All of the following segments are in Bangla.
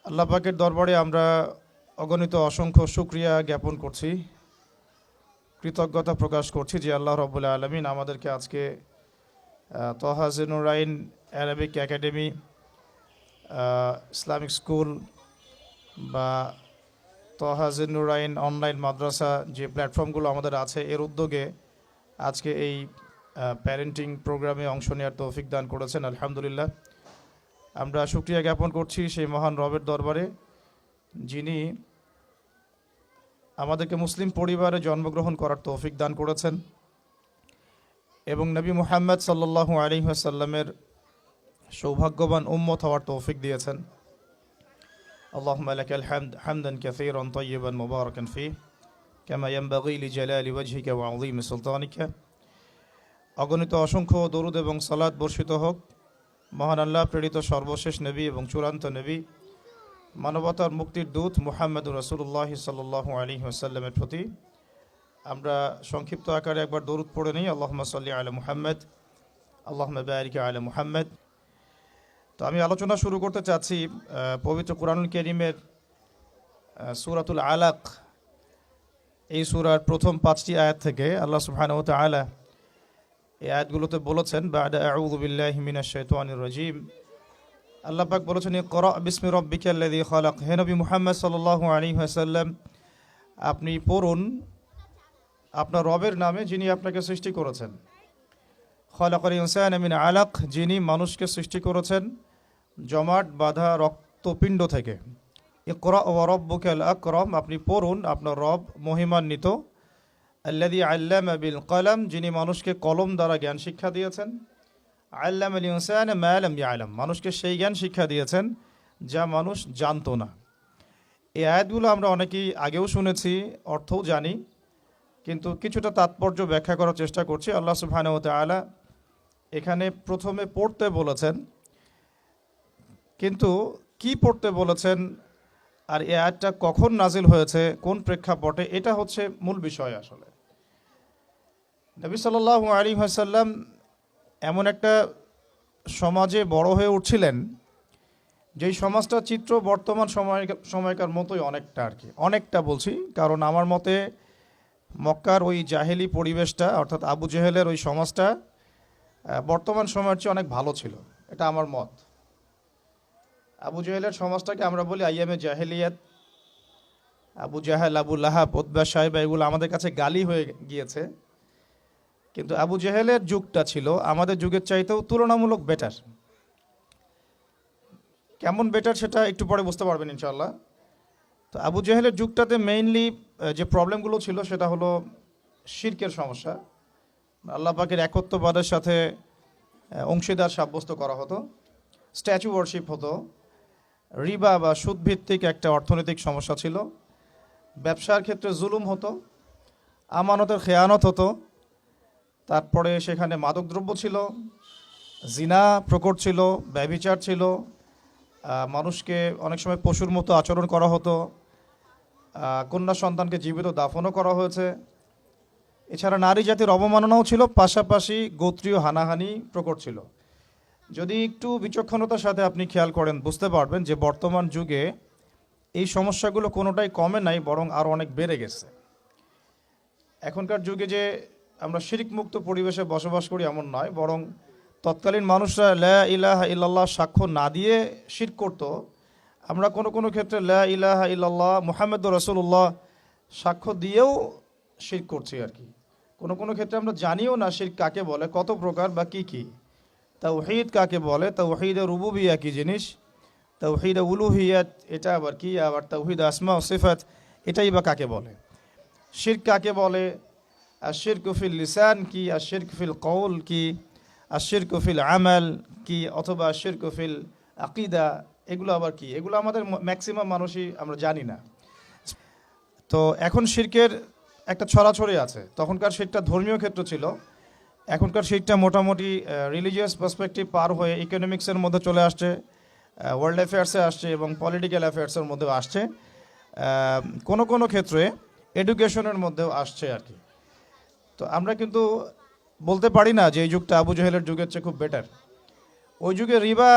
আল্লাহ পাকের দরবারে আমরা অগণিত অসংখ্য শুকরিয়া জ্ঞাপন করছি, কৃতজ্ঞতা প্রকাশ করছি যে আল্লাহ রাব্বুল আলামিন আমাদেরকে আজকে Taha Nurain Arabic academy, Islamic school বা তহা নুরাইন অনলাইন মাদ্রাসা, যে প্ল্যাটফর্মগুলো আমাদের আছে, এর উদ্যোগে আজকে এই প্যারেন্টিং প্রোগ্রামে অংশ নেওয়ার তৌফিক দান করেছেন। আলহামদুলিল্লাহ, আমরা শুকরিয়া জ্ঞাপন করছি সেই মহান রবের দরবারে, যিনি আমাদেরকে মুসলিম পরিবারে জন্মগ্রহণ করার তৌফিক দান করেছেন এবং নবী মুহাম্মদ সাল্লাল্লাহু আলাইহি ওয়াসাল্লামের সৌভাগ্যবান উম্মত হওয়ার তৌফিক দিয়েছেন। আল্লাহুম্মা লাকাল হামদ হামদান কাসীরান তাইয়িবান মুবারাকান ফীহ কামা ইয়ানবাগী লিজালালি ওয়াজহিকা ওয়া আযীমি সুলতানিকা। অগণিত অসংখ্য দরুদ এবং সালাত বর্ষিত হোক মহান আল্লাহ প্রেরিত সর্বশেষ নবী এবং চূড়ান্ত নবী, মানবতার মুক্তির দূত মুহাম্মদুর রাসূলুল্লাহ সাল্লাল্লাহু আলাইহি ওয়াসাল্লামের প্রতি। আমরা সংক্ষিপ্ত আকারে একবার দরুদ পড়ে নিই। আল্লাহুম্মা সাল্লি আলা মুহাম্মদ, আল্লাহুম্মা বারিক আলা মুহাম্মদ। তো আমি আলোচনা শুরু করতে চাচ্ছি পবিত্র কুরআনুল কারীমের সূরাতুল আলাক, এই সূরার প্রথম 5টি আয়াত থেকে। আল্লাহ সুবহানাহু ওয়া তাআলা এই আয়াতগুলোতে বলেছেন, বা'দা আউযু বিল্লাহি মিনাশ শাইতানির রাজীম, আল্লাহ পাক বলেছেন, ইকরা বিসমি রাব্বিকাল্লাযী খালাক। হে নবী মুহাম্মদ সাল্লাল্লাহু আলাইহি ওয়াসাল্লাম, আপনি পড়ুন আপনার রবের নামে, যিনি আপনাকে সৃষ্টি করেছেন। খালাকাল ইনসানা মিন আলাক, যিনি মানুষকে সৃষ্টি করেছেন জমাট বাঁধা রক্তপিণ্ড থেকে। ইকরা ওয়া রাব্বুকাল আকরাম, আপনি পড়ুন আপনার রব মহিমান্বিত। আল্লাযী আল্লামা বিল কলম, যিনি মানুষকে কলম দ্বারা জ্ঞান শিক্ষা দিয়েছেন। আল্লামাল ইনসানা মা লাম ইয়ালাম, মানুষকে সেই জ্ঞান শিক্ষা দিয়েছেন যা মানুষ জানতো না। এই আয়াতগুলো আমরা অনেকেই আগেও শুনেছি, অর্থও জানি, কিন্তু কিছুটা তাৎপর্য ব্যাখ্যা করার চেষ্টা করছি। আল্লাহ সুবহানাহু ওয়া তাআলা এখানে প্রথমে পড়তে বলেছেন, কিন্তু কি পড়তে বলেছেন আর এই আয়াতটা কখন নাজিল হয়েছে, কোন প্রেক্ষাপটে, এটা হচ্ছে মূল বিষয়। আসলে নবী সাল্লাল্লাহু আলাইহি ওয়াসাল্লাম এমন একটা সমাজে বড় হয়ে উঠছিলেন, যেই সমাজটা চিত্র বর্তমান সময়কার মতোই অনেকটা, আর কি অনেকটা বলছি কারণ আমার মতে মক্কার ওই জাহেলি পরিবেশটা, অর্থাৎ আবু জেহেলের ওই সমাজটা বর্তমান সময়ের চেয়ে অনেক ভালো ছিল, এটা আমার মত। আবু জেহেলের সমাজটাকে আমরা বলি আইয়ামে জাহেলিয়াত। আবু জাহেল, আবু লাহাব, উতবা, সাইবা, এগুলো আমাদের কাছে গালি হয়ে গিয়েছে, কিন্তু আবু জেহেলের যুগটা ছিল আমাদের যুগের চাইতেও তুলনামূলক বেটার। কেমন বেটার সেটা একটু পরে বুঝতে পারবেন ইনশাআল্লাহ। তো আবু জেহেলের যুগটাতে মেইনলি যে প্রবলেমগুলো ছিল সেটা হলো শিরকের সমস্যা। আল্লাহ পাকের একত্ববাদের সাথে অংশীদার সাব্যস্ত করা হতো, স্ট্যাচু ওয়ার্শিপ হতো, রিবা বা সুদভিত্তিক একটা অর্থনৈতিক সমস্যা ছিল, ব্যবসার ক্ষেত্রে জুলুম হতো, আমানতের খেয়ানত হতো, তারপরে সেখানে মাদকদ্রব্য ছিল, জিনা প্রকট ছিল, ব্যভিচার ছিল, মানুষকে অনেক সময় পশুর মতো আচরণ করা হতো, কন্যা সন্তানকে জীবিত দাফনও করা হয়েছে। এছাড়া নারী জাতির অবমাননাও ছিল, পাশাপাশি গোত্রীয় হানাহানি প্রকট ছিল। যদি একটু বিচক্ষণতার সাথে আপনি খেয়াল করেন বুঝতে পারবেন যে বর্তমান যুগে এই সমস্যাগুলো কোনোটাই কমে নাই, বরং আরও অনেক বেড়ে গেছে। এখনকার যুগে যে আমরা শিরক মুক্ত পরিবেশে বসবাস করি এমন নয়, বরং তৎকালীন মানুষরা লা ইলাহা ইল্লাল্লাহ সাক্ষ্য না দিয়ে শিরক করত। আমরা কোনো ক্ষেত্রে লা ইলাহা ইল্লাল্লাহ মুহাম্মাদুর রাসূলুল্লাহ সাক্ষ্য দিয়েও শিরক করছি আর কি। কোনো ক্ষেত্রে আমরা জানিও না শিরক কাকে বলে, কত প্রকার বা কি কি। তাওহীদ কাকে বলে, তাওহীদে রুবুবিয়্যাহ কি জিনিস, তাওহীদে উলুহিয়্যাত এটা আবার কি, আবার তাওহীদ আসমা ও সিফাত এটাই বা কাকে বলে। শিরক কাকে বলে, আশিরকু ফিল লিসান কি, আশিরকু ফিল কওল কি, আশিরকু ফিল আমাল কি, অথবা আশিরকু ফিল আকিদা, এগুলো আবার কি, এগুলো আমাদের ম্যাক্সিমাম মানুষই আমরা জানি না। তো এখন শিরকের একটা ছড়াছড়ি আছে। তখনকার শিরকটা ধর্মীয় ক্ষেত্র ছিল, এখনকার শিরকটা মোটামুটি রিলিজিয়াস পার্সপেক্টিভ পার হয়ে ইকোনমিক্সের মধ্যে চলে আসছে, ওয়ার্ল্ড অ্যাফেয়ার্সে আসছে এবং পলিটিক্যাল অ্যাফেয়ার্সের মধ্যেও আসছে, কোনো ক্ষেত্রে এডুকেশনের মধ্যেও আসছে আর কি। তো আমরা কিন্তু বলতে পারি না যে এই যুগটা আবু জেহেলের যুগের চেয়ে খুব বেটার। ওই যুগে রিবা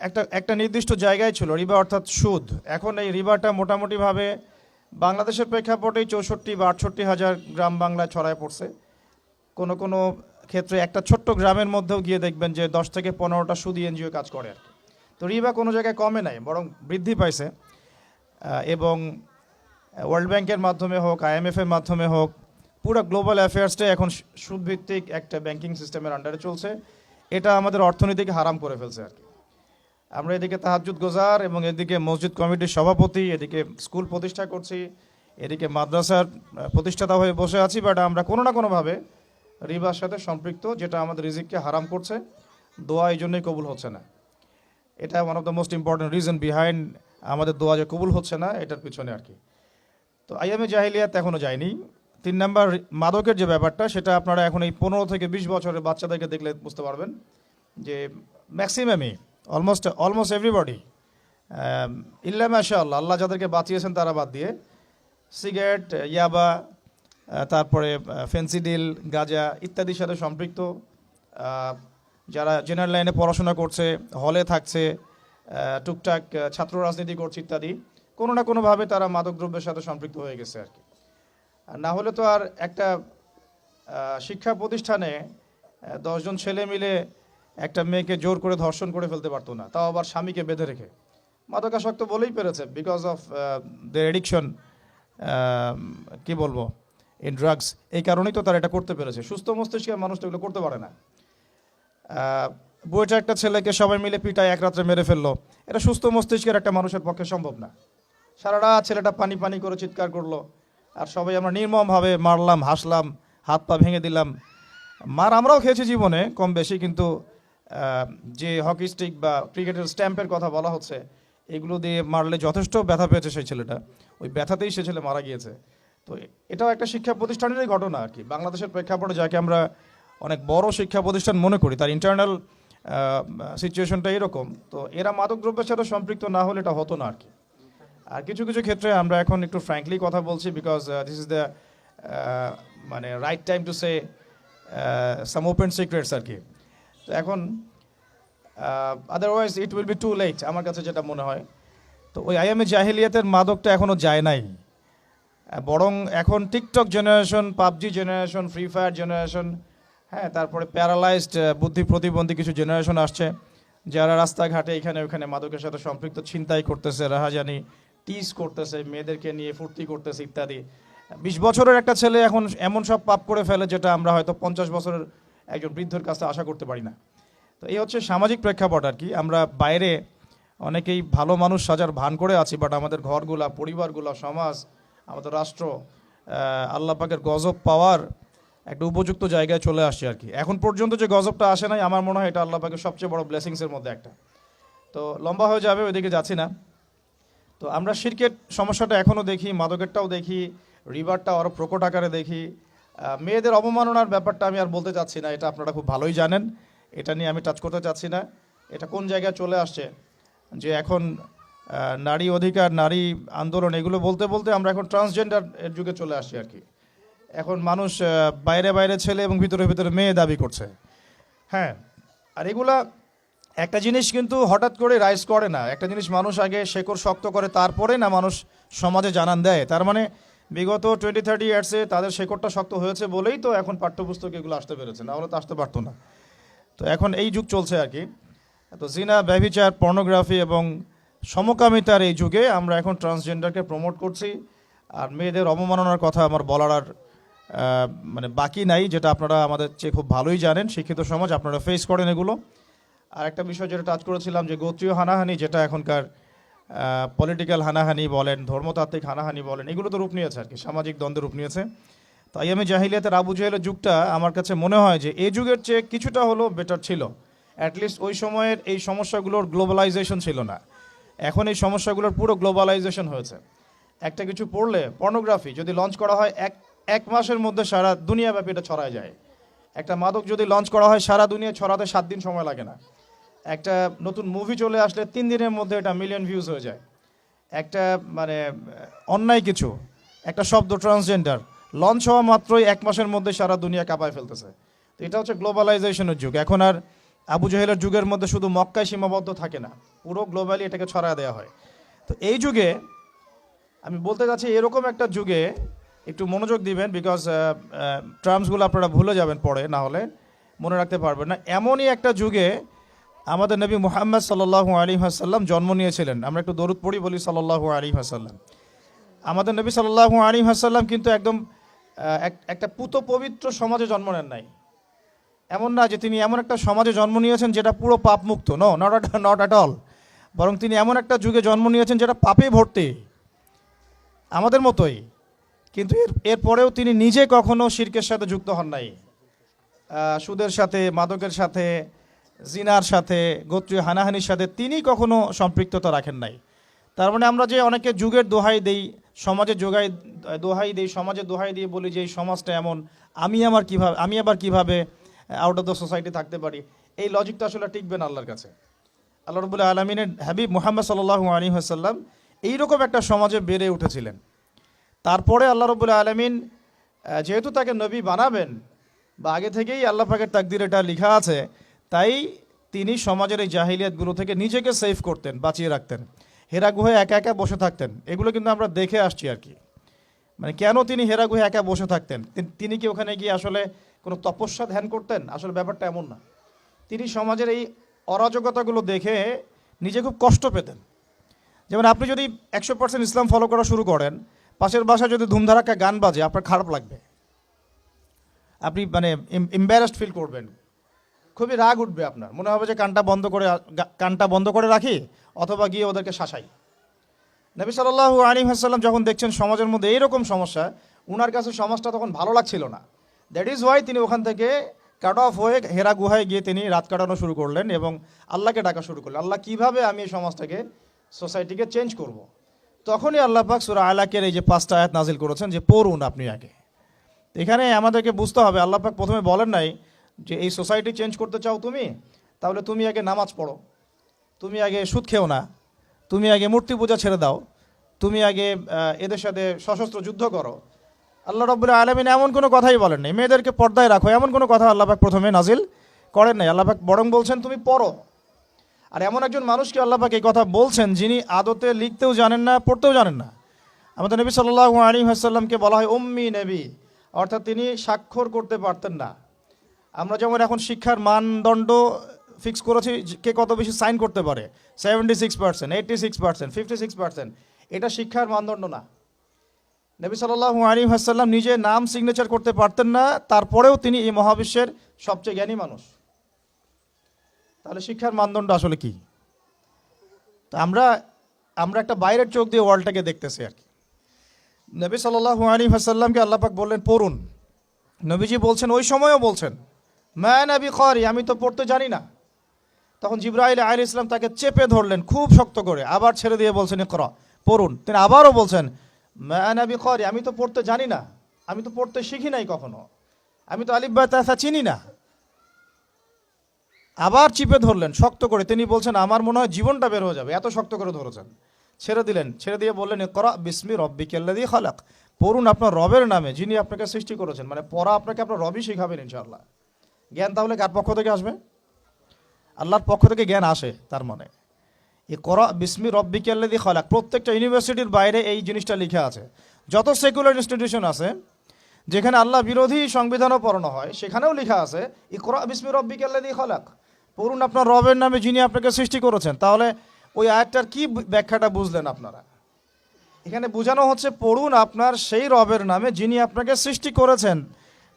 একটা একটা নির্দিষ্ট জায়গায় ছিল, রিবা অর্থাৎ সুদ। এখন এই রিবাটা মোটামুটিভাবে বাংলাদেশের প্রেক্ষাপটেই 64 বা 68 হাজার গ্রাম বাংলায় ছড়ায় পড়ছে। কোনো কোনো ক্ষেত্রে একটা ছোট্ট গ্রামের মধ্যেও গিয়ে দেখবেন যে 10 থেকে 15টা সুদী এনজিও কাজ করে আর কি। তো রিবা কোনো জায়গায় কমে নাই, বরং বৃদ্ধি পাইছে। এবং ওয়ার্ল্ড ব্যাংকের মাধ্যমে হোক, IMF-এর মাধ্যমে হোক, পুরো গ্লোবাল অ্যাফেয়ার্সটাই এখন সুদভিত্তিক একটা ব্যাংকিং সিস্টেমের আন্ডারে চলছে। এটা আমাদের অর্থনীতিকে হারাম করে ফেলছে আর কি। আমরা এদিকে তাহাজ্জুদ গোজার এবং এদিকে মসজিদ কমিটির সভাপতি, এদিকে স্কুল প্রতিষ্ঠা করছি, এদিকে মাদ্রাসার প্রতিষ্ঠাতা হয়ে বসে আছি, বাট আমরা কোনো না কোনোভাবে রিবার সাথে সম্পৃক্ত, যেটা আমাদের রিজিককে হারাম করছে। দোয়া এই জন্যই কবুল হচ্ছে না। এটা one of the most important reason behind আমাদের দোয়া যে কবুল হচ্ছে না, এটার পিছনে আর কি। তো আইয়ামে জাহিলিয়াত এখনও যায়নি। 3 নাম্বার মাদকের যে ব্যাপারটা, সেটা আপনারা এখন এই 15 থেকে 20 বছরের বাচ্চাদেরকে দেখলে বুঝতে পারবেন যে ম্যাক্সিমামই অলমোস্ট এভরিবডি, ইল্লা মাশাআল্লাহ, আল্লাহ যাদেরকে বাঁচিয়েছেন তারা বাদ দিয়ে, সিগারেট, ইয়াবা, তারপরে ফেন্সিডিল, গাঁজা ইত্যাদির সাথে সম্পৃক্ত। যারা জেনারেল লাইনে পড়াশোনা করছে, হলে থাকছে, টুকটাক ছাত্র রাজনীতি করছে ইত্যাদি, কোনো না কোনোভাবে তারা মাদকদ্রব্যের সাথে সম্পৃক্ত হয়ে গেছে আর কি। আর না হলে তো আর একটা শিক্ষা প্রতিষ্ঠানে 10 জন ছেলে মিলে একটা মেয়েকে জোর করে ধর্ষণ করে ফেলতে পারতো না, তাও আবার স্বামীকে বেঁধে রেখে। মাদকাসক্ত বলেই পেরেছে, বিকজ অফ দ্য এডিকশন, কি বলবো, ইন ড্রাগস। এই কারণেই তো তারা এটা করতে পেরেছে। সুস্থ মস্তিষ্কের মানুষ তো এগুলো করতে পারে না। বইটা একটা ছেলেকে সবাই মিলে পিটায় এক রাত্রে মেরে ফেললো, এটা সুস্থ মস্তিষ্কের একটা মানুষের পক্ষে সম্ভব না। সারা রাত ছেলেটা পানি পানি করে চিৎকার করলো, আর সবাই আমরা নির্মমভাবে মারলাম, হাসলাম, হাত পা ভেঙে দিলাম। মার আমরাও খেয়েছি জীবনে কম বেশি, কিন্তু যে হকি স্টিক বা ক্রিকেটের স্ট্যাম্পের কথা বলা হচ্ছে, এগুলো দিয়ে মারলে যথেষ্ট ব্যথা পেয়েছে সেই ছেলেটা, ওই ব্যথাতেই সে ছেলে মারা গিয়েছে। তো এটাও একটা শিক্ষা প্রতিষ্ঠানেরই ঘটনা আর কি। বাংলাদেশের প্রেক্ষাপটে যাকে আমরা অনেক বড় শিক্ষা প্রতিষ্ঠান মনে করি, তার ইন্টারনাল সিচুয়েশনটা এরকম। তো এরা মাদকদ্রব্যের সাথে সম্পৃক্ত না হলে এটা হতো না আর কি। আর কিছু কিছু ক্ষেত্রে আমরা এখন একটু ফ্র্যাঙ্কলি কথা বলছি, বিকজ দিস ইজ দ্য মানে right time to say some open secrets আর কি। তো এখন otherwise it will be too late, আমার কাছে যেটা মনে হয়। তো ওই আইয়ামে জাহিলিয়াতের মাদকটা এখনও যায় নাই, বরং এখন TikTok generation, PUBG generation, free fire generation, হ্যাঁ, তারপরে প্যারালাইজড বুদ্ধি প্রতিবন্ধী কিছু জেনারেশন আসছে, যারা রাস্তাঘাটে এখানে ওখানে মাদকের সাথে সম্পৃক্ত, ছিনতাই করতেছে, রাহাজানি, টিজ করতেছে, মেয়েদেরকে নিয়ে ফুর্তি করতেছে ইত্যাদি। 20 বছরের একটা ছেলে এখন এমন সব পাপ করে ফেলে, যেটা আমরা হয়তো 50 বছরের একজন বৃদ্ধের কাছে আশা করতে পারি না। তো এই হচ্ছে সামাজিক প্রেক্ষাপট আর কি। আমরা বাইরে অনেকেই ভালো মানুষ সাজার ভান করে আছি, বাট আমাদের ঘরগুলা, পরিবারগুলা, সমাজ, আমাদের রাষ্ট্র আল্লাহ পাকের গজব পাওয়ার একটা উপযুক্ত জায়গায় চলে আসছে আর কি। এখন পর্যন্ত যে গজবটা আসে নাই, আমার মনে হয় এটা আল্লাহ পাকের সবচেয়ে বড় ব্লেসিংসের মধ্যে একটা। তো লম্বা হয়ে যাবে, ওইদিকে যাচ্ছি না। তো আমরা শিরকের সমস্যাটা এখনও দেখি, মাদকেরটাও দেখি, রিভারটা আরও প্রকট আকারে দেখি। মেয়েদের অবমাননার ব্যাপারটা আমি আর বলতে চাচ্ছি না, এটা আপনারা খুব ভালোই জানেন, এটা নিয়ে আমি টাচ করতে চাচ্ছি না। এটা কোন জায়গায় চলে আসছে যে এখন নারী অধিকার, নারী আন্দোলন, এগুলো বলতে বলতে আমরা এখন ট্রান্সজেন্ডার এর যুগে চলে আসছি আর কি। এখন মানুষ বাইরে বাইরে ছেলে এবং ভিতরে ভিতরে মেয়ে দাবি করছে। হ্যাঁ, আর এগুলা একটা জিনিস কিন্তু হঠাৎ করে রাইজ করে না। একটা জিনিস মানুষ আগে শেকড় শক্ত করে, তারপরে না মানুষ সমাজে জানান দেয়। তার মানে বিগত 20-30 ইয়ার্সে তাদের শেকড়টা শক্ত হয়েছে বলেই তো এখন পাঠ্যপুস্তক এগুলো আসতে পেরেছে, না হলে তো আসতে পারতো না। তো এখন এই যুগ চলছে আর কি। তো জিনা, ব্যভিচার, পর্নোগ্রাফি এবং সমকামিতার এই যুগে আমরা এখন ট্রান্সজেন্ডারকে প্রমোট করছি। আর মেয়েদের অবমাননার কথা আমার বলার আর মানে বাকি নাই, যেটা আপনারা আমাদের চেয়ে খুব ভালোই জানেন, শিক্ষিত সমাজ, আপনারা ফেস করেন এগুলো। আর একটা বিষয় যেটা টাচ করেছিলাম, যে গোত্রীয় হানাহানি, যেটা এখনকার পলিটিক্যাল হানাহানি বলেন, ধর্মতাত্ত্বিক হানাহানি বলেন, এগুলো তো রূপ নিয়েছে আর কি, সামাজিক দ্বন্দ্বের রূপ নিয়েছে। তো আইয়ামে জাহিলিয়াতের আবু জেহেলের যুগটা আমার কাছে মনে হয় যে এই যুগের চেয়ে কিছুটা হলো বেটার ছিল। অ্যাটলিস্ট ওই সময়ের এই সমস্যাগুলোর গ্লোবালাইজেশন ছিল না, এখন এই সমস্যাগুলোর পুরো গ্লোবালাইজেশন হয়েছে। একটা কিছু পড়লে, পর্নোগ্রাফি যদি লঞ্চ করা হয় এক মাসের মধ্যে সারা দুনিয়াব্যাপী এটা ছড়ায় যায়। একটা মাদক যদি লঞ্চ করা হয়, সারা দুনিয়া ছড়াতে 7 দিন সময় লাগে না। একটা নতুন মুভি চলে আসলে 3 দিনের মধ্যে এটা মিলিয়ন ভিউজ হয়ে যায়। একটা মানে অন্যায় কিছু, একটা শব্দ ট্রান্সজেন্ডার লঞ্চ হওয়া মাত্রই 1 মাসের মধ্যে সারা দুনিয়া কাঁপায় ফেলতেছে। তো এটা হচ্ছে গ্লোবালাইজেশনের যুগ। এখন আর আবু জেহেলের যুগের মধ্যে শুধু মক্কায় সীমাবদ্ধ থাকে না, পুরো গ্লোবালি এটাকে ছড়ায় দেওয়া হয়। তো এই যুগে আমি বলতে চাচ্ছি এরকম একটা যুগে একটু মনোযোগ দিবেন, বিকজ টার্মসগুলো আপনারা ভুলে যাবেন পরে, না হলে মনে রাখতে পারবেন না। এমনই একটা যুগে আমাদের নবী মুহাম্মদ সাল্লাল্লাহু আলাইহি ওয়াসাল্লাম জন্ম নিয়েছিলেন। আমরা একটু দরুদ পড়ি, বলি সাল্লাল্লাহু আলাইহি ওয়াসাল্লাম। আমাদের নবী সাল্লাল্লাহু আলাইহি ওয়াসাল্লাম কিন্তু একদম একটা পুত পবিত্র সমাজে জন্ম নেন নাই। এমন না যে তিনি এমন একটা সমাজে জন্ম নিয়েছেন যেটা পুরো পাপ মুক্ত, নট অ্যাট অল। বরং তিনি এমন একটা যুগে জন্ম নিয়েছেন যেটা পাপে ভর্তি, আমাদের মতোই। কিন্তু এরপরেও তিনি নিজে কখনো শিরকের সাথে যুক্ত হন নাই, সুদের সাথে, মাদকের সাথে, জিনার সাথে, গোত্রীয় হানাহানির সাথে তিনি কখনো সম্পৃক্ততা রাখেন নাই। তার মানে আমরা যে অনেকে যুগের দোহাই দেই, সমাজে দোহাই দেই, সমাজে দোহাই দিয়ে বলি যে এই সমাজটা এমন, আমি আবার কিভাবে আউট অফ দ্য সোসাইটি থাকতে পারি, এই লজিকটা আসলে টিকবে না আল্লাহর কাছে। আল্লাহ রাব্বুল আলামিনের হাবিব মুহাম্মদ সাল্লাল্লাহু আলাইহি ওয়াসাল্লাম এইরকম একটা সমাজে বেড়ে উঠেছিলেন। তারপরে আল্লাহ রাব্বুল আলামিন যেহেতু তাকে নবী বানাবেন, বা আগে থেকেই আল্লাহ পাকের তাকদিরে এটা লেখা আছে, তাই তিনি সমাজের এই জাহিলিয়াতগুলো থেকে নিজেকে সেভ করতেন, বাঁচিয়ে রাখতেন। হেরা গুহায় একা একা বসে থাকতেন, এগুলো কিন্তু আমরা দেখে আসছি আর কি। মানে কেন তিনি হেরা গুহায় একা বসে থাকতেন? তিনি কি ওখানে গিয়ে আসলে কোনো তপস্যা ধ্যান করতেন? আসলে ব্যাপারটা এমন না। তিনি সমাজের এই অরাজকতাগুলো দেখে নিজে খুব কষ্ট পেতেন। যেমন আপনি যদি 100% ইসলাম ফলো করা শুরু করেন, পাশের বাসায় যদি ধুমধারাক্কা গান বাজে, আপনার খারাপ লাগবে, আপনি মানে এম্বারাসড ফিল করবেন, খুবই রাগ উঠবে আপনার, মনে হবে যে কানটা বন্ধ করে রাখি, অথবা গিয়ে ওদেরকে শাসাই। নবী সাল্লাল্লাহু আলাইহি ওয়াসাল্লাম যখন দেখছেন সমাজের মধ্যে এইরকম সমস্যা, উনার কাছে সমাজটা তখন ভালো লাগছিল না। দ্যাট ইজ ওয়াই তিনি ওখান থেকে কাট অফ হয়ে হেরা গুহায় গিয়ে তিনি রাত কাটানো শুরু করলেন এবং আল্লাহকে ডাকা শুরু করলেন, আল্লাহ কিভাবে আমি এই সমাজটাকে, সোসাইটিকে চেঞ্জ করব। তখনই আল্লাহ পাক সূরা আলাকের এই যে 5টা আয়াত নাজিল করেছেন যে পড়ুন আপনি আগে। এখানে আমাদেরকে বুঝতে হবে, আল্লাহ পাক প্রথমে বলেন নাই যে এই সোসাইটি চেঞ্জ করতে চাও তুমি, তাহলে তুমি আগে নামাজ পড়ো, তুমি আগে সুদ খেও না, তুমি আগে মূর্তি পূজা ছেড়ে দাও, তুমি আগে এদের সাথে সশস্ত্র যুদ্ধ করো। আল্লাহ রাব্বুল আলামিন এমন কোনো কথাই বলেন নাই। মেয়েদেরকে পর্দায় রাখো, এমন কোনো কথা আল্লাহ পাক প্রথমে নাজিল করেন নাই। আল্লাহ পাক বরং বলছেন তুমি পড়ো। আর এমন একজন মানুষকে আল্লাহ পাক এই কথা বলছেন যিনি আদতে লিখতেও জানেন না, পড়তেও জানেন না। আমাদের নবী সাল্লাল্লাহু আলাইহি ওয়াসাল্লামকে বলা হয় উম্মি নবী, অর্থাৎ তিনি স্বাক্ষর করতে পারতেন না। আমরা যেমন এখন শিক্ষার মানদণ্ড ফিক্স করেছি, কে কত বেশি সাইন করতে পারে, 76%, 86%, 56%, এটা শিক্ষার মানদণ্ড না। নবী সাল্লাল্লাহু আলাইহি ওয়াসাল্লাম নিজে নাম সিগনেচার করতে পারতেন না, তারপরেও তিনি এই মহাবিশ্বের সবচেয়ে জ্ঞানী মানুষ। তাহলে শিক্ষার মানদণ্ড আসলে কি? তা আমরা একটা বাইরের চোখ দিয়ে ওয়ার্ল্ডটাকে দেখতেছি আর কি। নবী সাল্লাল্লাহু আলাইহি ওয়াসাল্লামকে আল্লাহ পাক বললেন পড়ুন। নবীজি বলছেন, ওই সময়ও বলছেন মা নবী করি, আমি তো পড়তে জানি না। তখন জিবরাইল আলাইহিস সালাম তাকে চেপে ধরলেন খুব শক্ত করে, আবার ছেড়ে দিয়ে বলছেন ইকরা, পড়ুন। তিনি আবারও বলছেন মা নবী করি, আমি তো পড়তে জানি না, আমি তো পড়তে শিখি নাই কখনো, আমি তো আলিফ বা তা চিনি না। আবার চিপে ধরলেন শক্ত করে, তিনি বলছেন আমার মনে হয় জীবনটা বের হয়ে যাবে, এত শক্ত করে ধরেছেন। ছেড়ে দিলেন, ছেড়ে দিয়ে বললেন ইকরা বিসমি রব্বিকাল্লাযী খালাক, পড়ুন আপনার রবের নামে যিনি আপনাকে সৃষ্টি করেছেন। মানে পড়া আপনাকে আপনার রবই শিখাবেন ইনশাআল্লাহ। জ্ঞান তাহলে কার পক্ষ থেকে আসবে? আল্লাহর পক্ষ থেকে জ্ঞান আসে। তার মানে ইকরা বিসমি রব্বিকাল্লাযী খালাক, প্রত্যেকটা ইউনিভার্সিটির বাইরে এই জিনিসটা লেখা আছে। যত সেকুলার ইনস্টিটিউশন আছে যেখানে আল্লাহ বিরোধী সংবিধানও পড়ানো হয়, সেখানেও লেখা আছে ইকরা বিসমি রব্বিকাল্লাযী খালাক, পড়ুন আপনার রবের নামে যিনি আপনাকে সৃষ্টি করেছেন। তাহলে ওই আয়াতটার কি ব্যাখ্যাটা বুঝলেন আপনারা? এখানে বোঝানো হচ্ছে পড়ুন আপনার সেই রবের নামে যিনি আপনাকে সৃষ্টি করেছেন।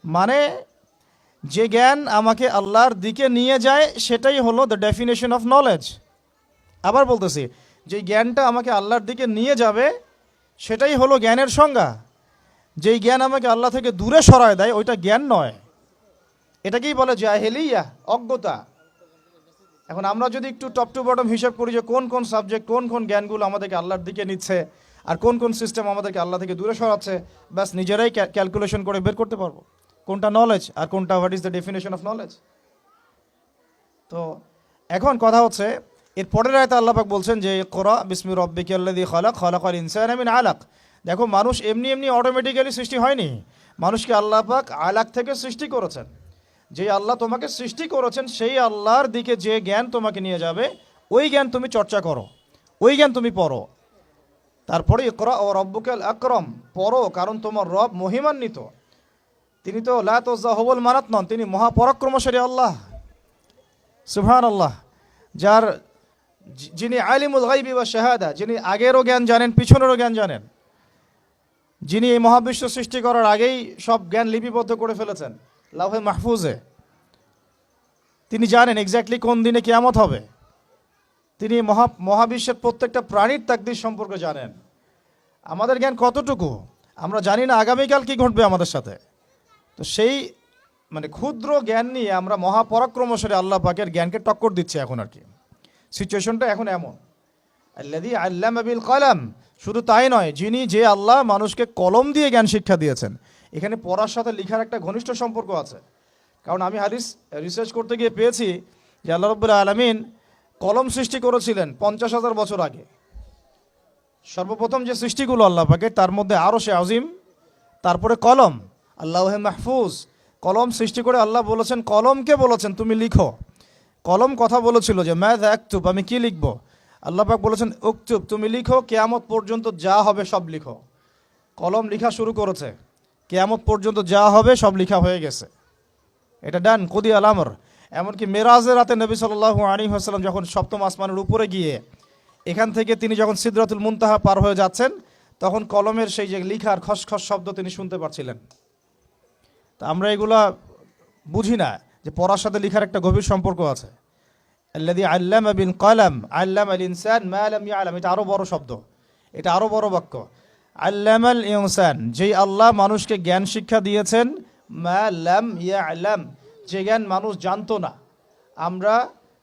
মানে যে জ্ঞান আমাকে আল্লাহর দিকে নিয়ে যায় সেটাই হলো দ্য ডেফিনেশন অফ নলেজ। আবার বলতেছি, যে জ্ঞানটা আমাকে আল্লাহর দিকে নিয়ে যাবে সেটাই হলো জ্ঞানের সংজ্ঞা। যেই জ্ঞান আমাকে আল্লাহ থেকে দূরে সরায় দেয় ওইটা জ্ঞান নয়, এটাকেই বলে জাহেলিয়া, অজ্ঞতা। এখন আমরা যদি একটু টপ টু বটম হিসাব করি যে কোন কোন সাবজেক্ট, কোন কোন জ্ঞানগুলো আমাদেরকে আল্লাহর দিকে নিচ্ছে আর কোন কোন সিস্টেম আমাদেরকে আল্লাহ থেকে দূরে সরাচ্ছে, ব্যাস নিজেরাই ক্যালকুলেশন করে বের করতে পারবো কোনটা নলেজ আর কোনটা what is the definition of knowledge. তো এখন কথা হচ্ছে এর পরের আয়াতে আল্লাহ পাক বলছেন যে ইকরা বিসমি রব্বিকাল্লাযী খালাক, খালাকাল ইনসানা মিন আলাক। দেখো মানুষ এমনি এমনি অটোমেটিক্যালি সৃষ্টি হয়নি, মানুষকে আল্লাহ পাক আলাক থেকে সৃষ্টি করেছেন। যে আল্লাহ তোমাকে সৃষ্টি করেছেন সেই আল্লাহর দিকে যে জ্ঞান তোমাকে নিয়ে যাবে, ওই জ্ঞান তুমি চর্চা করো, ওই জ্ঞান তুমি পড়ো। তারপরে ইকরা ও রব্বুকাল আকরম, পড়ো, কারণ তোমার রব মহিমান্বিত। তিনি তো লা তুযাহুবুল মানাত নন, তিনি মহাপরাক্রমশালী আল্লাহ সুবহানাল্লাহ, যার যিনি আলিমুল গায়বি ওয়া শাহাদা, যিনি আগেরও জ্ঞান জানেন, পিছনেরও জ্ঞান জানেন, যিনি এই মহাবিশ্ব সৃষ্টি করার আগেই সব জ্ঞান লিপিবদ্ধ করে ফেলেছেন লাউহে মাহফুজে। তিনি জানেন এক্স্যাক্টলি কোন দিনে কিয়ামত হবে। তিনি মহাবিশ্বের প্রত্যেকটা প্রাণীর তাকদীর সম্পর্কে জানেন। আমাদের জ্ঞান কতটুকু আমরা জানি না আগামীকাল কি ঘটবে আমাদের সাথে। তো সেই ক্ষুদ্র জ্ঞান নিয়ে আমরা মহাপরাক্রমশালী আল্লাহ পাকের জ্ঞানকে টক্কর দিচ্ছি এখন আর কি। সিচুয়েশনটা এখন এমন। আল্লাযী আল্লামা বিল কলম, শুধু তাই নয়, যে আল্লাহ মানুষকে কলম দিয়ে জ্ঞান শিক্ষা দিয়েছেন। এখানে পড়ার সাথে লেখার একটা ঘনিষ্ঠ সম্পর্ক আছে। কারণ আমি হাদিস রিসার্চ করতে গিয়ে পেয়েছি যে আল্লাহ রাব্বুল আলামিন কলম সৃষ্টি করেছিলেন 50,000 বছর আগে। সর্বপ্রথম যে সৃষ্টিগুলো আল্লাহ পাকের, তার মধ্যে আরশে আজিম, তারপরে কলম, লাউহে মাহফুজ। কলম সৃষ্টি করে আল্লাহ বলেছেন, কলমকে বলেছেন তুমি লিখো। কলম কথা বলেছিল যে মাযা আকতুব, আমি কি লিখব। আল্লাহ পাক বলেছেন উকতুব, তুমি লিখো, কিয়ামত পর্যন্ত যা হবে সব লিখো। কলম লিখা শুরু করেছে, কিয়ামত পর্যন্ত যা হবে সব লিখা হয়ে গেছে, এটা ডান কুদি আল আমর। এমনকি মেরাজের রাতে নবী সাল্লাল্লাহু আলাইহি ওয়াসাল্লাম যখন সপ্তম আসমানের উপরে গিয়ে এখান থেকে তিনি যখন সিদরাতুল মুনতাহা পার হয়ে যাচ্ছেন, তখন কলমের সেই যে লিখার খসখস শব্দ তিনি শুনতে পাচ্ছিলেন। তা আমরা এগুলা বুঝি না যে পড়ার সাথে লিখার একটা গভীর সম্পর্ক আছে। আল্লাযী আল্লামা বিল কলম আল্লামাল ইনসান মা লাম ইয়ালাম, এটা আরো বড় শব্দ, এটা আরো বড় বাক্য। আল্লামাল ইনসান, যেই আল্লাহ মানুষকে জ্ঞান শিক্ষা দিয়েছেন, মা লাম ইয়ালাম, যে জ্ঞান মানুষ জানতো না। আমরা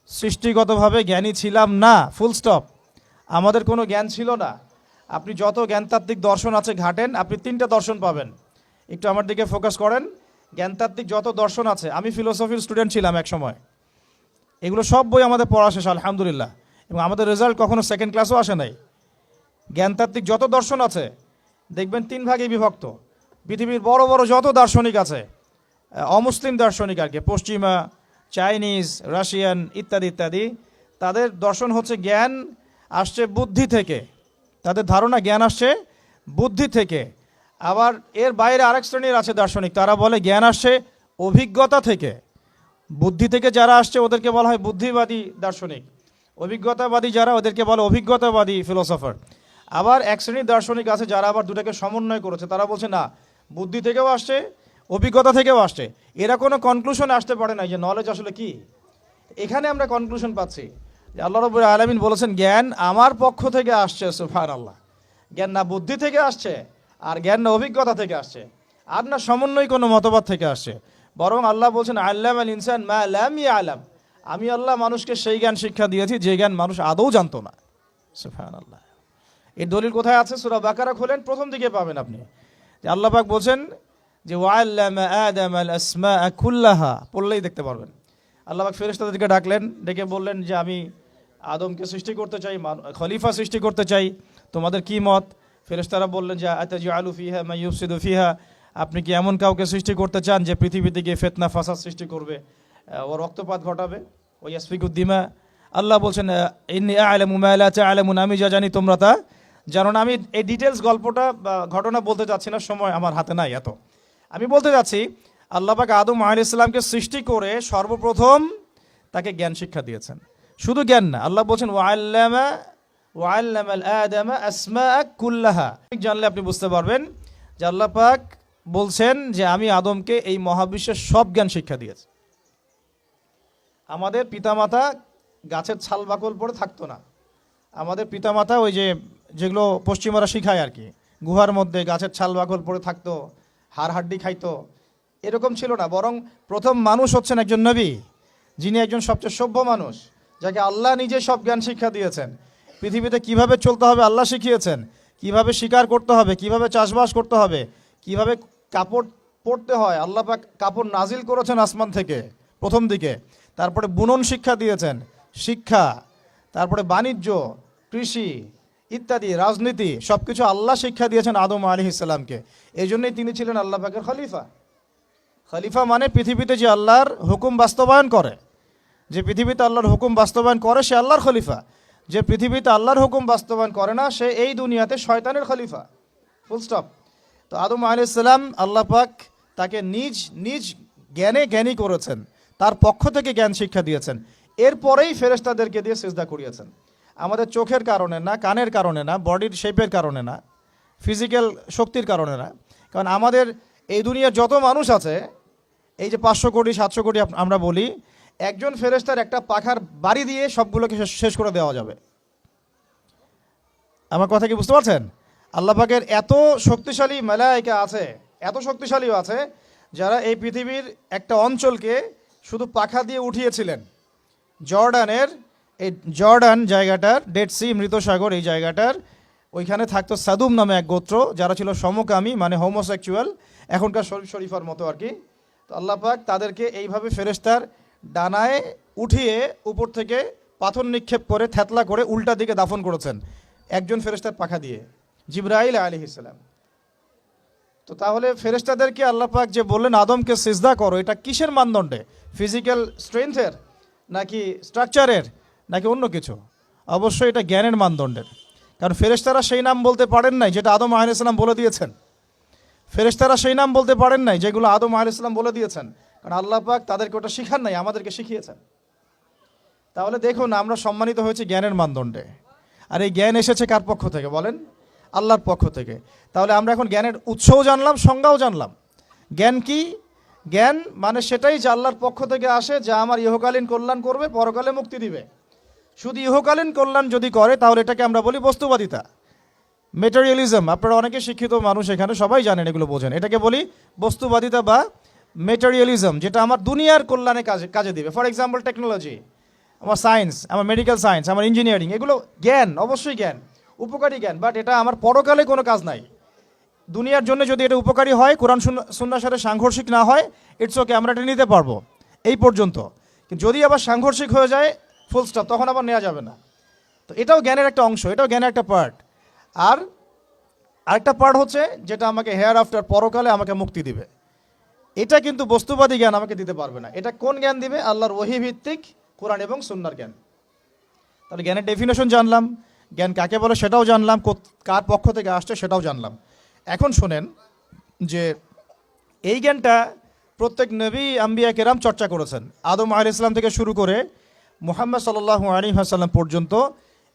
সৃষ্টিগতভাবে জ্ঞানী ছিলাম না, ফুল স্টপ। আমাদের কোনো জ্ঞান ছিল না। আপনি যত জ্ঞানতাত্ত্বিক দর্শন আছে ঘাটেন, আপনি 3টা দর্শন পাবেন। একটু আমার দিকে ফোকাস করেন। জ্ঞানতাত্ত্বিক যত দর্শন আছে, আমি ফিলোসফির স্টুডেন্ট ছিলাম এক সময়, এগুলো সব বই আমাদের পড়া শেষ আলহামদুলিল্লাহ, এবং আমাদের রেজাল্ট কখনো সেকেন্ড ক্লাসও আসে নাই। জ্ঞানতাত্ত্বিক যত দর্শন আছে দেখবেন 3 ভাগে বিভক্ত। পৃথিবীর বড় বড় যত দার্শনিক আছে, অমুসলিম দার্শনিক আর কি, পশ্চিমা, চাইনিজ, রাশিয়ান ইত্যাদি ইত্যাদি, তাদের দর্শন হচ্ছে জ্ঞান আসছে বুদ্ধি থেকে, তাদের ধারণা জ্ঞান আসছে বুদ্ধি থেকে। আবার এর বাইরে আরেক শ্রেণীর আছে দার্শনিক, তারা বলে জ্ঞান আসছে অভিজ্ঞতা থেকে। বুদ্ধি থেকে যারা আসছে ওদেরকে বলা হয় বুদ্ধিবাদী দার্শনিক, অভিজ্ঞতাবাদী যারা ওদেরকে বলে অভিজ্ঞতাবাদী ফিলোসফার। আবার এক শ্রেণীর দার্শনিক আছে যারা আবার দুটাকে সমন্বয় করেছে, তারা বলছে না, বুদ্ধি থেকেও আসছে, অভিজ্ঞতা থেকেও আসছে। এরা কোনো কনক্লুশন আসতে পারে না যে নলেজ আসলে কি। এখানে আমরা কনক্লুশন পাচ্ছি যে আল্লাহ রাব্বুল আলামিন বলেছেন জ্ঞান আমার পক্ষ থেকে আসছে, সুবহানাল্লাহ। জ্ঞান না বুদ্ধি থেকে আসছে, আর জ্ঞান না অভিজ্ঞতা থেকে আসছে, আর না সমন্বয় কোনো মতবাদ থেকে আসছে। বরং আল্লাহ বলছেন আল্লামাল ইনসান মা লাম ইয়ালাম, আমি আল্লাহ মানুষকে সেই জ্ঞান শিক্ষা দিয়েছি যে জ্ঞান মানুষ আদৌ জানতো না, সুবহানাল্লাহ। এর দলিল কোথায় আছে? সূরা বাকারা খোলেন, প্রথম দিকে পাবেন আপনি যে আল্লাহ পাক বলছেন যে ওয়াল্লামা আদামাল আসমাআ কুল্লাহা, পড়লেই দেখতে পারবেন। আল্লাহ পাক ফেরেশতাদেরকে ডাকলেন, ডেকে বললেন যে আমি আদমকে সৃষ্টি করতে চাই, খলিফা সৃষ্টি করতে চাই, তোমাদের কি মত? ফেরেশতারা বললেন যে আতাজআলু ফিহা মান ইউফসিদু ফিহা, আপনি কি এমন কাউকে সৃষ্টি করতে চান যে পৃথিবীতে গিয়ে ফিতনা ফাসাদ সৃষ্টি করবে, ও রক্তপাত ঘটাবে, ও ইয়াসফিকুদ দিমা। আল্লাহ বলছেন ইন্নী আ'লামু মা লা তা'লামুন, আমি যা জানি তোমরা তা জানো না। আমি এই ডিটেলস গল্পটা বা ঘটনা বলতে যাচ্ছি না, সময় আমার হাতে নাই এত। আমি বলতে যাচ্ছি আল্লাহ পাক আদম আলাইহিস সালামকে সৃষ্টি করে সর্বপ্রথম তাকে জ্ঞান শিক্ষা দিয়েছেন। শুধু জ্ঞান না, আল্লাহ বলছেন ওয়াল্লামাল আদামা আসমাআ কুল্লাহা। জানলে আপনি বুঝতে পারবেন যে আল্লাহ পাক বলছেন যে আমি আদমকে এই মহাবিশ্বের সব জ্ঞান শিক্ষা দিয়েছি। আমাদের পিতামাতা গাছের ছাল বাকল পরে থাকতো না। আমাদের পিতামাতা ওই যেগুলো পশ্চিমারা শিখায় আর কি, গুহার মধ্যে গাছের ছাল বাকল পরে থাকতো, হাড় হাড্ডি খাইতো, এরকম ছিল না। বরং প্রথম মানুষ হচ্ছেন একজন নবী, যিনি একজন সবচেয়ে সভ্য মানুষ, যাকে আল্লাহ নিজে সব জ্ঞান শিক্ষা দিয়েছেন। পৃথিবীতে কিভাবে চলতে হবে আল্লাহ শিখিয়েছেন, কিভাবে শিকার করতে হবে, কিভাবে চাষবাস করতে হবে, কিভাবে কাপড় পরতে হয়। আল্লাহ পাক কাপড় নাজিল করেছেন আসমান থেকে প্রথম দিকে, তারপরে বুনন শিক্ষা দিয়েছেন, শিক্ষা, তারপরে বাণিজ্য, কৃষি ইত্যাদি, রাজনীতি, সব কিছু আল্লাহ শিক্ষা দিয়েছেন আদম আলাইহিস সালামকে। এই জন্যই তিনি ছিলেন আল্লাহ পাকের খলিফা। খলিফা মানে পৃথিবীতে যে আল্লাহর হুকুম বাস্তবায়ন করে, যে পৃথিবীতে আল্লাহর হুকুম বাস্তবায়ন করে সে আল্লাহর খলিফা। যে পৃথিবীতে আল্লাহর হুকুম বাস্তবায়ন করে না সে এই দুনিয়াতে শয়তানের খলিফা, ফুল স্টপ। তো আদম আলাইহিস সালাম আল্লাহ পাক তাকে নিজ নিজ জ্ঞানে জ্ঞানী করেছেন, তার পক্ষ থেকে জ্ঞান শিক্ষা দিয়েছেন, এরপরেই ফেরেশতাদেরকে দিয়ে সিজদা করিয়েছেন। আমাদের চোখের কারণে না, কানের কারণে না, বডির শেপের কারণে না, ফিজিক্যাল শক্তির কারণে না। কারণ আমাদের এই দুনিয়ার যত মানুষ আছে, এই যে 500 কোটি 700 কোটি আমরা বলি, একজন ফেরেশতার একটা পাখার বাড়ি দিয়ে সবগুলোকে শেষ করে দেওয়া যাবে। আমার কথা কি বুঝতে পারছেন? আল্লাহ পাকের এত শক্তিশালী মালায়েকা আছে, এত শক্তিশালীও আছে, যারা এই পৃথিবীর একটা অঞ্চলকে শুধু পাখা দিয়ে উঠিয়েছিলেন। জর্ডান জায়গাটার, ডেড সি, মৃত সাগর, এই জায়গাটার ওইখানে থাকতো সাদুম নামে এক গোত্র, যারা ছিল সমকামী, মানে হোমোসেক্সুয়াল, এখনকার শরীফ শরীফার মতো আর কি। তো আল্লাহ পাক তাদেরকে এইভাবে ফেরেশতার ডানায় উঠিয়ে উপর থেকে পাথর নিক্ষেপ করে থ্যাতলা করে উল্টা দিকে দাফন করেছেন একজন ফেরেশতার পাখা দিয়ে, জিবরাইল আলাইহিস সালাম। তো তাহলে ফেরেশতাদেরকে আল্লাহ পাক যে বললেন আদমকে সিজদা করো, এটা কিসের মানদণ্ডে? ফিজিক্যাল স্ট্রেংথের, নাকি স্ট্রাকচারের, নাকি অন্য কিছু? অবশ্যই এটা জ্ঞানের মানদণ্ডের। কারণ ফেরেশতারা সেই নাম বলতে পারেন নাই যেটা আদম আলাইহিস সালাম বলে দিয়েছেন। ফেরেশতারা সেই নাম বলতে পারেন নাই যেগুলো আদম আলাইহিস সালাম বলে দিয়েছেন, কারণ আল্লাহ পাক তাদেরকে ওটা শিখান নাই, আমাদেরকে শিখিয়েছেন। তাহলে দেখুন, আমরা সম্মানিত হয়েছি জ্ঞানের মানদণ্ডে। আর এই জ্ঞান এসেছে কার পক্ষ থেকে বলেন? আল্লাহর পক্ষ থেকে। তাহলে আমরা এখন জ্ঞানের উৎসও জানলাম, সংজ্ঞাও জানলাম। জ্ঞান কি? জ্ঞান মানে সেটাই যে আল্লাহর পক্ষ থেকে আসে, যা আমার ইহকালীন কল্যাণ করবে, পরকালে মুক্তি দিবে। শুধু ইহকালীন কল্যাণ যদি করে তাহলে এটাকে আমরা বলি বস্তুবাদিতা, মেটেরিয়ালিজম। আপনারা অনেকে শিক্ষিত মানুষ এখানে, সবাই জানেন, এগুলো বোঝেন। এটাকে বলি বস্তুবাদিতা বা মেটেরিয়ালিজম, যেটা আমার দুনিয়ার কল্যাণে কাজে দিবে। ফর এক্সাম্পল টেকনোলজি, আমার সায়েন্স, আমার মেডিকেল সায়েন্স, আমার ইঞ্জিনিয়ারিং, এগুলো জ্ঞান, অবশ্যই জ্ঞান, উপকারী জ্ঞান, বাট এটা আমার পরকালে কোনো কাজ নাই। দুনিয়ার জন্য যদি এটা উপকারী হয়, কোরআন সুন্নাহর সাথে সাংঘর্ষিক না হয়, ইটস ওকে, আমরা এটা নিতে পারবো এই পর্যন্ত। কিন্তু যদি আবার সাংঘর্ষিক হয়ে যায়, ফুল স্টপ, তখন আবার নেওয়া যাবে না। তো এটাও জ্ঞানের একটা অংশ, এটাও জ্ঞানের একটা পার্ট। আর আরেকটা পার্ট হচ্ছে যেটা আমাকে হেয়ার আফটার, পরকালে আমাকে মুক্তি দিবে। এটা কিন্তু বস্তুবাদী জ্ঞান আমাকে দিতে পারবে না। এটা কোন জ্ঞান দিবে? আল্লাহর ওহী ভিত্তিক কোরআন এবং সুন্নাহর জ্ঞান। তাহলে জ্ঞানের ডেফিনেশন জানলাম, জ্ঞান কাকে বলে সেটাও জানলাম, কার পক্ষ থেকে আসছে সেটাও জানলাম। এখন শোনেন যে এই জ্ঞানটা প্রত্যেক নবী আম্বিয়া কেরাম চর্চা করেছেন। আদম আলাইহিস সালাম থেকে শুরু করে মুহাম্মদ সাল্লাল্লাহু আলাইহি ওয়াসাল্লাম পর্যন্ত।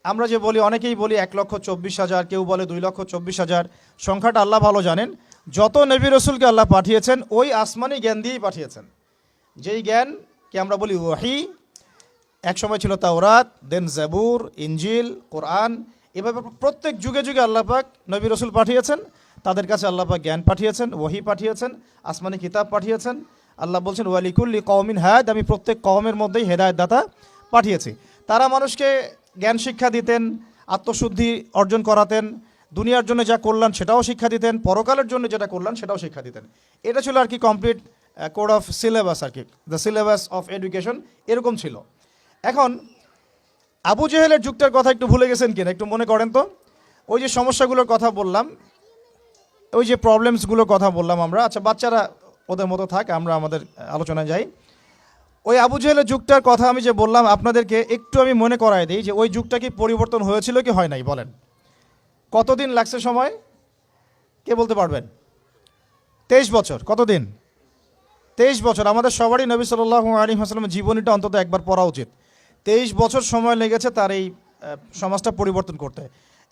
আমরা যে বলি, অনেকেই বলি 1,24,000, কেউ বলে 2,24,000, সংখ্যাটা আল্লাহ ভালো জানেন। যত নবী রসুলকে আল্লাহ পাঠিয়েছেন ওই আসমানি জ্ঞান দিয়েই পাঠিয়েছেন। যেই জ্ঞানকে আমরা বলি ওয়াহি, এক সময় ছিল তাওরাত, দেন জাবুর, ইনজিল, কোরআন, এভাবে প্রত্যেক যুগে যুগে আল্লাহ পাক নবী রসুল পাঠিয়েছেন। তাদের কাছে আল্লাহ পাক জ্ঞান পাঠিয়েছেন, ওয়াহি পাঠিয়েছেন, আসমানি কিতাব পাঠিয়েছেন। আল্লাহ বলছেন ওয়ালিকুল্লি কওমিন হাদ, আমি প্রত্যেক কওমের মধ্যেই হেদায়েত দাতা পাঠিয়েছি। তারা মানুষকে জ্ঞান শিক্ষা দিতেন, আত্মশুদ্ধি অর্জন করাতেন, দুনিয়ার জন্য যা কল্যাণ সেটাও শিক্ষা দিতেন, পরকালের জন্য যেটা কল্যাণ সেটাও শিক্ষা দিতেন। এটা ছিল আর কি কমপ্লিট কোড অফ সিলেবাস আর কি, দ্য সিলেবাস অফ এডুকেশন, এরকম ছিল। এখন আবু জেহেলের যুগটার কথা একটু ভুলে গেছেন কিনা একটু মনে করেন তো। ওই যে সমস্যাগুলোর কথা বললাম, ওই যে প্রবলেমসগুলোর কথা বললাম আমরা, আচ্ছা বাচ্চারা ওদের মতো থাক, আমরা আমাদের আলোচনায় যাই। ওই আবু জেহেলের যুগটার কথা আমি যে বললাম আপনাদেরকে, একটু আমি মনে করায় দিই যে ওই যুগটা কি পরিবর্তন হয়েছিল কি হয় নাই বলেন? কতদিন লাগছে সময়? কে বলতে পারবেন? 23 বছর। কতদিন? 23 বছর। আমাদের সবারই নবী সাল্লাল্লাহু আলাইহি ওয়াসাল্লামের জীবনীটা অন্তত একবার পড়া উচিত। 23 বছর সময় লেগেছে তার এই সমাজটা পরিবর্তন করতে।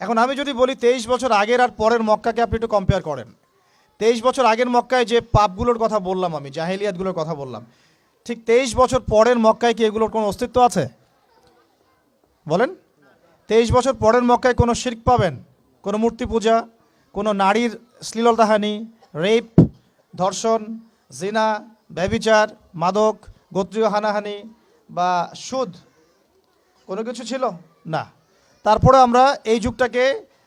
এখন আমি যদি বলি 23 বছর আগের আর পরের মক্কাকে আপনি একটু কম্পেয়ার করেন। 23 বছর আগের মক্কায় যে পাপগুলোর কথা বললাম আমি, জাহেলিয়াতগুলোর কথা বললাম, ঠিক 23 বছর পরের মক্কায় কি এগুলোর কোনো অস্তিত্ব আছে বলেন? 23 বছর পরের মক্কায় কোনো শিরক পাবেন? কোনো মূর্তি পূজা, কোনো নারীর শ্লীলতাহানি, রেপ, ধর্ষণ, জিনা, ব্যভিচার, মাদক, গোত্রীয় হানাহানি বা সুদ কোনো কিছু ছিল না। তারপরে আমরা এই যুগটাকে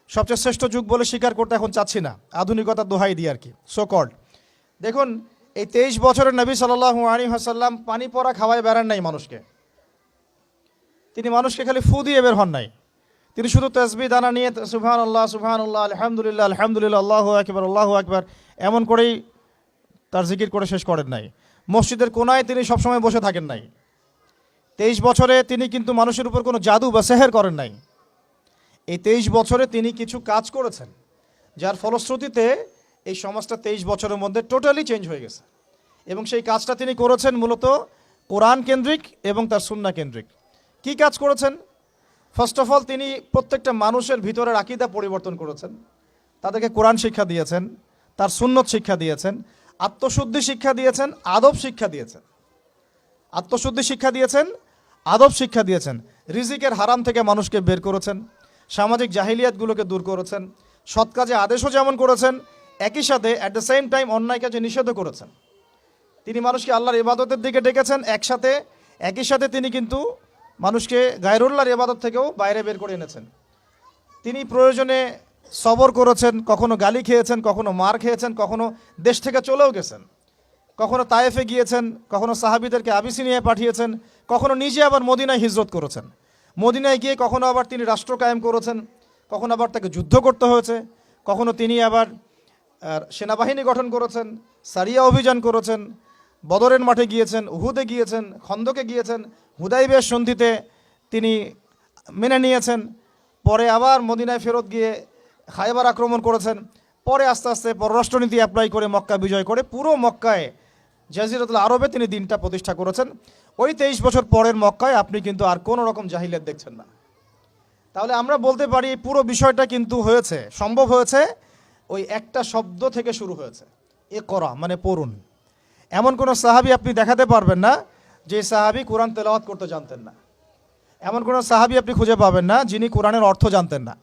সবচেয়ে শ্রেষ্ঠ যুগ বলে স্বীকার করতে এখন চাচ্ছি না, আধুনিকতার দোহাই দিই আর কি, সো কল্ড। দেখুন এই 23 বছরের নবী সাল্লাল্লাহু আলাইহি ওয়াসাল্লাম পানি পড়া খাওয়ায় বেড়ান নাই মানুষকে। তিনি মানুষকে খালি ফু দিয়ে বের হন নাই। তিনি শুধু তাসবিহ দানা নিয়ে সুবহানাল্লাহ সুবহানাল্লাহ আলহামদুলিল্লাহ আলহামদুলিল্লাহ আল্লাহু আকবার এমন করেই তার জিকির করে শেষ করেন নাই। মসজিদের কোনায় তিনি সবসময় বসে থাকেন নাই। 23 বছরে তিনি কিন্তু মানুষের উপর কোনো জাদু বা সেহের করেন নাই। এই 23 বছরে তিনি কিছু কাজ করেছেন, যার ফলশ্রুতিতে এই সমাজটা 23 বছরের মধ্যে টোটালি চেঞ্জ হয়ে গেছে। এবং সেই কাজটা তিনি করেছেন মূলত কোরআন কেন্দ্রিক এবং তার সুন্নাহ কেন্দ্রিক। কি কাজ করেছেন? ফার্স্ট অফ অল, তিনি প্রত্যেকটা মানুষের ভিতরের আকীদা পরিবর্তন করেছেন, তাদেরকে কোরআন শিক্ষা দিয়েছেন, তার সুন্নত শিক্ষা দিয়েছেন, আত্মশুদ্ধি শিক্ষা দিয়েছেন, আদব শিক্ষা দিয়েছেন। আত্মশুদ্ধি শিক্ষা দিয়েছেন, আদব শিক্ষা দিয়েছেন। রিজিকের হারাম থেকে মানুষকে বের করেছেন, সামাজিক জাহিলিয়াতগুলোকে দূর করেছেন, সৎ কাজে আদেশও যেমন করেছেন, একই সাথে অ্যাট দ্য সেম টাইম অন্যায় কাজে নিষেধও করেছেন। তিনি মানুষকে আল্লাহর ইবাদতের দিকে ডেকেছেন, একই সাথে তিনি কিন্তু মানুষকে গায়রুল্লাহর ইবাদত থেকেও বাইরে বের করে এনেছেন। তিনি প্রয়োজনে সবর করেছেন, কখনো গালি খেয়েছেন, কখনো মার খেয়েছেন, কখনো দেশ থেকে চলেও গেছেন, কখনো তায়েফে গিয়েছেন, কখনো সাহাবীদেরকে আবিসিনিয়ায় পাঠিয়েছেন, কখনো নিজে আবার মদিনায় হিজরত করেছেন। মদিনায় গিয়ে কখনো আবার তিনি রাষ্ট্র কায়েম করেছেন, কখনো আবার তাকে যুদ্ধ করতে হয়েছে, কখনো তিনি আবার সেনাবাহিনী গঠন করেছেন, সারিয়া অভিযান করেছেন, বদরের মাঠে গিয়েছেন, উহুদে গিয়েছেন, খন্দকে গিয়েছেন, হুদাইবিয়ার সন্ধিতে তিনি মেনে নিয়েছেন। পরে আবার মদিনায় ফেরত গিয়ে খায়বার আক্রমণ করেছেন। পরে আস্তে আস্তে পররাষ্ট্রনীতি অ্যাপ্লাই করে মক্কা বিজয় করে পুরো মক্কায়, জাজিরাতুল আরবে তিনি দিনটা প্রতিষ্ঠা করেছেন। ওই 23 বছর পরের মক্কায় আপনি কিন্তু আর কোনো রকম জাহিলিয়াত দেখছেন না। তাহলে আমরা বলতে পারি পুরো বিষয়টা কিন্তু হয়েছে, সম্ভব হয়েছে ওই একটা শব্দ থেকে শুরু হয়েছে, ইকরা মানে পড়ুন। এমন কোনো সাহাবী আপনি দেখাতে পারবেন না যে সাহাবী কোরআন তেলাওয়াত করতে জানতেন না। এমন কোনো সাহাবী আপনি খুঁজে পাবেন না যিনি কোরআনের অর্থ জানতেন না।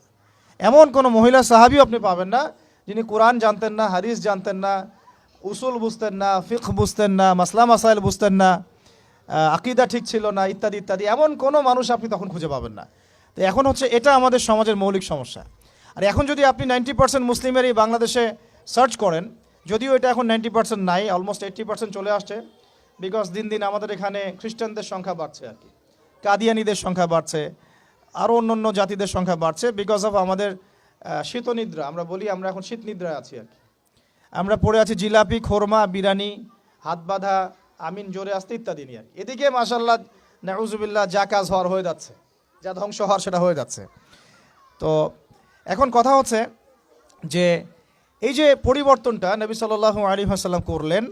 এমন কোনো মহিলা সাহাবীও আপনি পাবেন না যিনি কোরআন জানতেন না, হাদিস জানতেন না, উসুল বুঝতেন না, ফিকহ বুঝতেন না, মাসলা মাসাইল বুঝতেন না, আকীদা ঠিক ছিল না, ইত্যাদি ইত্যাদি। এমন কোনো মানুষ আপনি তখন খুঁজে পাবেন না। তো এখন হচ্ছে এটা আমাদের সমাজের মৌলিক সমস্যা। আর এখন যদি আপনি 90% মুসলিমের এই বাংলাদেশে সার্চ করেন, যদিও এটা এখন 90% নাই, অলমোস্ট 80% চলে আসছে, বিকজ দিন দিন আমাদের এখানে খ্রিস্টানদের সংখ্যা বাড়ছে, আর কি কাদিয়ানিদের সংখ্যা বাড়ছে, আরও অন্য জাতিদের সংখ্যা বাড়ছে, বিকজ অফ আমাদের শীতনিদ্রা। আমরা বলি আমরা এখন শীত নিদ্রায় আছি, আর কি আমরা পড়ে আছি জিলাপি, খোরমা, বিরিয়ানি, হাত বাঁধা, আমিন জোরে আসতে ইত্যাদি নিয়ে। এদিকে মাশাআল্লাহ নাউজুবিল্লাহ যা কাজ হওয়ার হয়ে যাচ্ছে, যা ধ্বংস হওয়ার সেটা হয়ে যাচ্ছে। তো এখন কথা হচ্ছে যে এই যে পরিবর্তনটা নবী সাল্লাল্লাহু আলাইহি ওয়াসাল্লাম করলেন,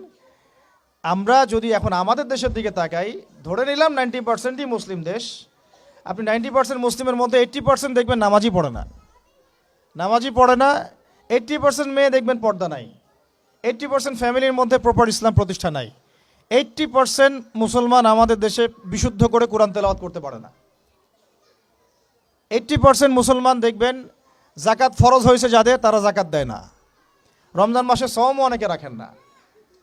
আমরা যদি এখন আমাদের দেশের দিকে তাকাই, ধরে নিলাম 90%ই মুসলিম দেশ, আপনি 90% মুসলিমের মধ্যে 80% দেখবেন নামাজই পড়ে না, 80% মেয়ে দেখবেন পর্দা নাই, 80% ফ্যামিলির মধ্যে প্রপার ইসলাম প্রতিষ্ঠা নাই, 80% মুসলমান আমাদের দেশে বিশুদ্ধ করে কোরআন তেলাওয়াত করতে পারে না। 80% মুসলমান দেখবেন জাকাত ফরজ হয়েছে যাদের, তারা জাকাত দেয় না। রমজান মাসে সওমও অনেকে রাখেন না।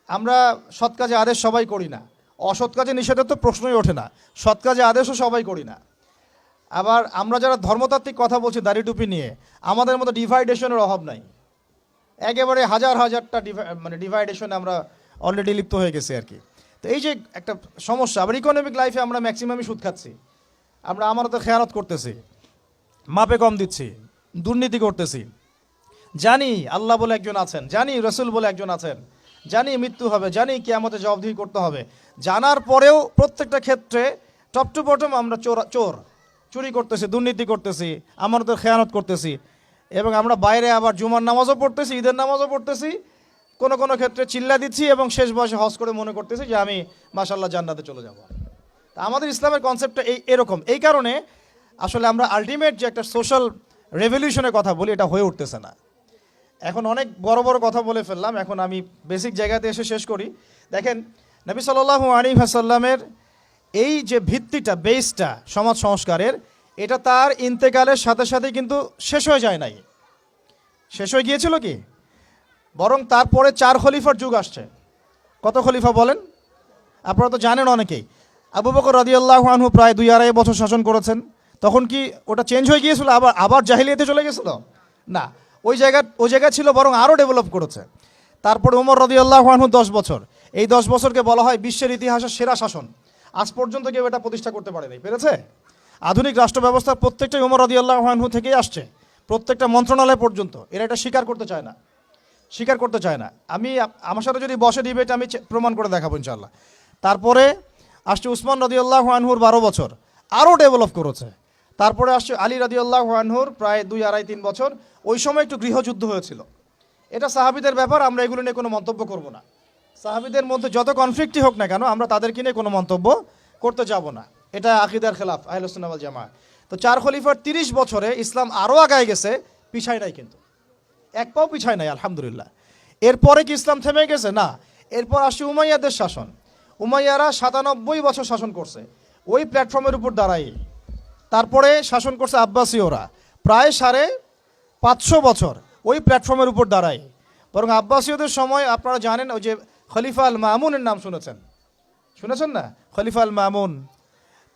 আমরা সৎ কাজে আদেশ সবাই করি না, অসৎ কাজে নিষেধের তো প্রশ্নই ওঠে না, সৎ কাজে আদেশও সবাই করি না। আবার আমরা যারা ধর্মতাত্ত্বিক কথা বলছি দাড়ি টুপি নিয়ে, আমাদের মতো ডিভাইডেশনের অভাব নাই, একেবারে হাজারটা ডিভাইডেশনে আমরা অলরেডি লিপ্ত হয়ে গেছি, আর কি। তো এই যে একটা সমস্যা, আবার ইকোনমিক লাইফে আমরা ম্যাক্সিমামই সুদ খাচ্ছি, আমরা আমারও খেয়ানত করতেছি, মাপে কম দিচ্ছি, দুর্নীতি করতেছি, জানি আল্লাহ বলে একজন আছেন, জানি রসুল বলে একজন আছেন, জানি মৃত্যু হবে, জানি কিয়ামতে জবাবদিহি করতে হবে, জানার পরেও প্রত্যেকটা ক্ষেত্রে টপ টু বটম আমরা চুরি করতেছি, দুর্নীতি করতেছি, আমানতের খেয়ানত করতেছি, এবং আমরা বাইরে আবার জুমার নামাজও পড়তেছি, ঈদের নামাজও পড়তেছি, কোনো কোনো ক্ষেত্রে চিল্লা দিচ্ছি, এবং শেষ বয়সে হজ করে মনে করতেছি যে আমি মাশাআল্লাহ জান্নাতে চলে যাব। তা আমাদের ইসলামের কনসেপ্টটা এরকম। এই কারণে আসলে আমরা আলটিমেট যে একটা সোশ্যাল রেভলিউশনের কথা বলি, এটা হয়ে উঠতেছে না। এখন অনেক বড় কথা বলে ফেললাম, এখন আমি বেসিক জায়গাতে এসে শেষ করি। দেখেন, নবী সাল্লাল্লাহু আলাইহি ওয়াসাল্লামের এই যে ভিত্তিটা, বেসটা সমাজ সংস্কারের, এটা তার ইন্তেকালের সাথে সাথে কিন্তু শেষ হয়ে যায় নাই, শেষ হয়ে গিয়েছিল কি, বরং তারপরে 4 খলিফার যুগ আসছে। কত খলিফা বলেন? আপনারা তো জানেন অনেকেই। আবু বকর রাদিয়াল্লাহু আনহু প্রায় 2-2.5 বছর শাসন করেছেন। তখন কি ওটা চেঞ্জ হয়ে গিয়েছিল, আবার জাহিলিয়াতে চলে গেছিল? না, ওই জায়গা ছিল, বরং আরও ডেভেলপ করেছে। তারপরে ওমর রাদিয়াল্লাহু আনহু 10 বছর, এই 10 বছরকে বলা হয় বিশ্বের ইতিহাসের সেরা শাসন। আজ পর্যন্ত কেউ এটা প্রতিষ্ঠা করতে পারেনি, পেরেছে? আধুনিক রাষ্ট্র ব্যবস্থার প্রত্যেকটাই ওমর রাদিয়াল্লাহু আনহু থেকেই আসছে, প্রত্যেকটা মন্ত্রণালয় পর্যন্ত। এরা এটা স্বীকার করতে চায় না, স্বীকার করতে চায় না। আমার সাথে যদি বসে ডিবেট আমি প্রমাণ করে দেখাবো ইনশাল্লাহ। তারপরে আসছে উসমান রাদিয়াল্লাহু আনহুর 12 বছর, আরও ডেভেলপ করেছে। তারপরে আসছে আলী রাদিয়াল্লাহু আনহুর প্রায় 2, 2.5, 3 বছর। ওই সময় একটু গৃহযুদ্ধ হয়েছিল। এটা সাহাবীদের ব্যাপার, আমরা এগুলো নিয়ে কোনো মন্তব্য করব না। সাহাবীদের মধ্যে যত কনফ্লিক্টই হোক না কেন, আমরা তাদেরকে নিয়ে কোনো মন্তব্য করতে যাব না। এটা আকীদার খেলাফ আহলুস সুন্নাহ ওয়াল জামাআহ। তো 4 খলিফার 30 বছরে ইসলাম আরও আগায় গেছে, পিছায় নাই, কিন্তু এক পাও পিছায় নাই আলহামদুলিল্লাহ। এরপরে কি ইসলাম থেমে গেছে? না। এরপর আসছে উমাইয়াদের শাসন। উমাইয়ারা 97 বছর শাসন করছে ওই প্ল্যাটফর্মের উপর দাঁড়াই। তারপরে শাসন করছে আব্বাসীয়রা প্রায় 550 বছর ওই প্ল্যাটফর্মের উপর দাঁড়ায়। বরং আব্বাসীয়দের সময় আপনারা জানেন, ওই যে খলিফা আল মামুনের নাম শুনেছেন না? খলিফা আল মামুন।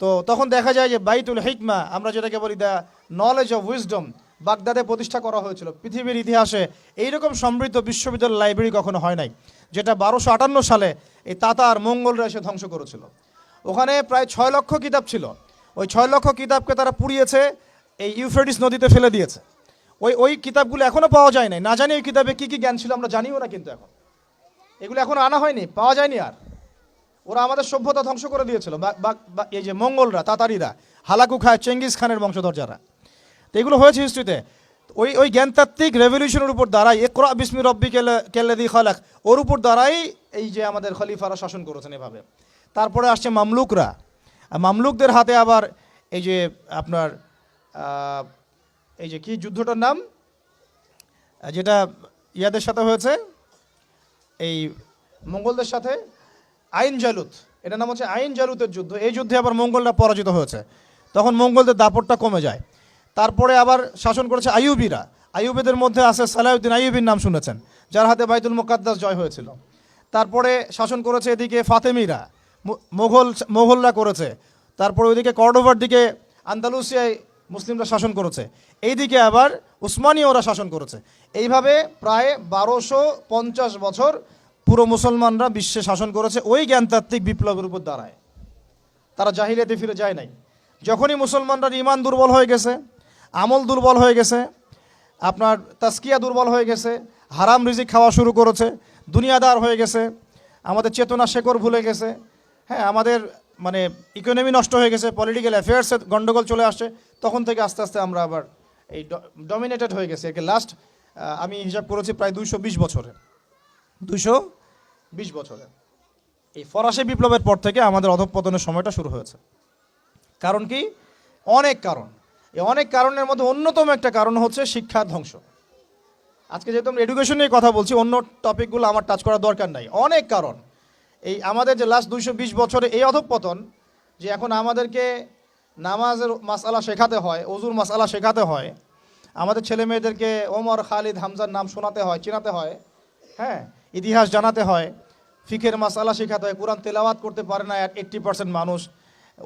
তো তখন দেখা যায় যে বাইতুল হিকমা, আমরা যেটাকে বলি দ্য নলেজ অফ উইজডম, বাগদাদে প্রতিষ্ঠা করা হয়েছিল। পৃথিবীর ইতিহাসে এইরকম সমৃদ্ধ বিশ্ববিদ্যালয় লাইব্রেরি কখনো হয় নাই, যেটা 1258 সালে এই তাতার মঙ্গলরা এসে ধ্বংস করেছিল। ওখানে প্রায় 6 লক্ষ কিতাব ছিল। ওই 6 লক্ষ কিতাবকে তারা পুড়িয়েছে, এই ইউফ্রেটিস নদীতে ফেলে দিয়েছে। ওই কিতাবগুলো এখনও পাওয়া যায় নাই। না জানি ওই কিতাবে কী কী জ্ঞান ছিল, আমরা জানিও না, কিন্তু এগুলো এখনও আনা হয়নি, পাওয়া যায়নি। আর ওরা আমাদের সভ্যতা ধ্বংস করে দিয়েছিল, এই যে মঙ্গলরা, তাতারিরা, হালাকু খায়, চেঙ্গিস খানের বংশধর যারা। তো এগুলো হয়েছে হিস্ট্রিতে। ওই জ্ঞানতাত্ত্বিক রেভলিউশনের উপর দাঁড়াই, ইকরা বিসমি রব্বিকাল্লাযী খালাক, ওর উপর দাঁড়াই এই যে আমাদের খলিফারা শাসন করেছেন এভাবে। তারপরে আসছে মামলুকরা। মামলুকদের হাতে আবার এই যে আপনার এই যে কি যুদ্ধটার নাম, যেটা ইয়াদের সাথে হয়েছে, এই মঙ্গলদের সাথে, আইন জালুত, এটার নাম হচ্ছে আইন জালুতের যুদ্ধ। এই যুদ্ধে আবার মঙ্গলরা পরাজিত হয়েছে, তখন মঙ্গলদের দাপটটা কমে যায়। তারপরে আবার শাসন করেছে আইয়ুবীরা। আইয়ুবীদের মধ্যে আছে সালাউদ্দিন আইয়ুবীর নাম শুনেছেন, যার হাতে বাইতুল মুকাদ্দাস জয় হয়েছিল। তারপরে শাসন করেছে এদিকে ফাতেমিরা, মোগলরা করেছে। তারপরে ওইদিকে কর্ডোভার দিকে আন্দালুসিয়ায় মুসলিমরা শাসন করেছে। এইদিকে আবার উসমানীয়রা শাসন করেছে। এইভাবে প্রায় 1250 বছর পুরো মুসলমানরা বিশ্বে শাসন করেছে ওই জ্ঞানতাত্ত্বিক বিপ্লবের উপর দাঁড়ায়। তারা জাহিলিয়াতে ফিরে যায় নাই। যখনই মুসলমানরা ঈমান দুর্বল হয়ে গেছে, আমল দুর্বল হয়ে গেছে, আপনার তাসকিয়া দুর্বল হয়ে গেছে, হারাম রিজিক খাওয়া শুরু করেছে, দুনিয়াদার হয়ে গেছে, আমাদের চেতনা শেকড় ভুলে গেছে, হ্যাঁ, আমাদের মানে ইকোনমি নষ্ট হয়ে গেছে, পলিটিক্যাল অ্যাফেয়ার্সে গন্ডগোল চলে আসছে, তখন থেকে আস্তে আস্তে আমরা আবার এই ডমিনেটেড হয়ে গেছে। একে লাস্ট আমি হিসাব করেছি প্রায় 220 বছরে, 220 বছরে এই ফরাসি বিপ্লবের পর থেকে আমাদের অধঃপতনের সময়টা শুরু হয়েছে। কারণ কি? অনেক কারণ। এই অনেক কারণের মধ্যে অন্যতম একটা কারণ হচ্ছে শিক্ষার ধ্বংস। আজকে যেহেতু আমরা এডুকেশন নিয়ে কথা বলছি, অন্য টপিকগুলো আমার টাচ করার দরকার নাই। অনেক কারণ। এই আমাদের যে লাস্ট 220 বছরে এই অধঃপতন, যে এখন আমাদেরকে নামাজের মাসআলা শেখাতে হয়, ওযুর মাসআলা শেখাতে হয়, আমাদের ছেলে মেয়েদেরকে ওমর, খালিদ, হামজার নাম শোনাতে হয়, চেনাতে হয়, হ্যাঁ, ইতিহাস জানাতে হয়, ফিকের মাসআলা শেখাতে হয়। কোরআন তেলাওয়াত করতে পারে না 80% মানুষ।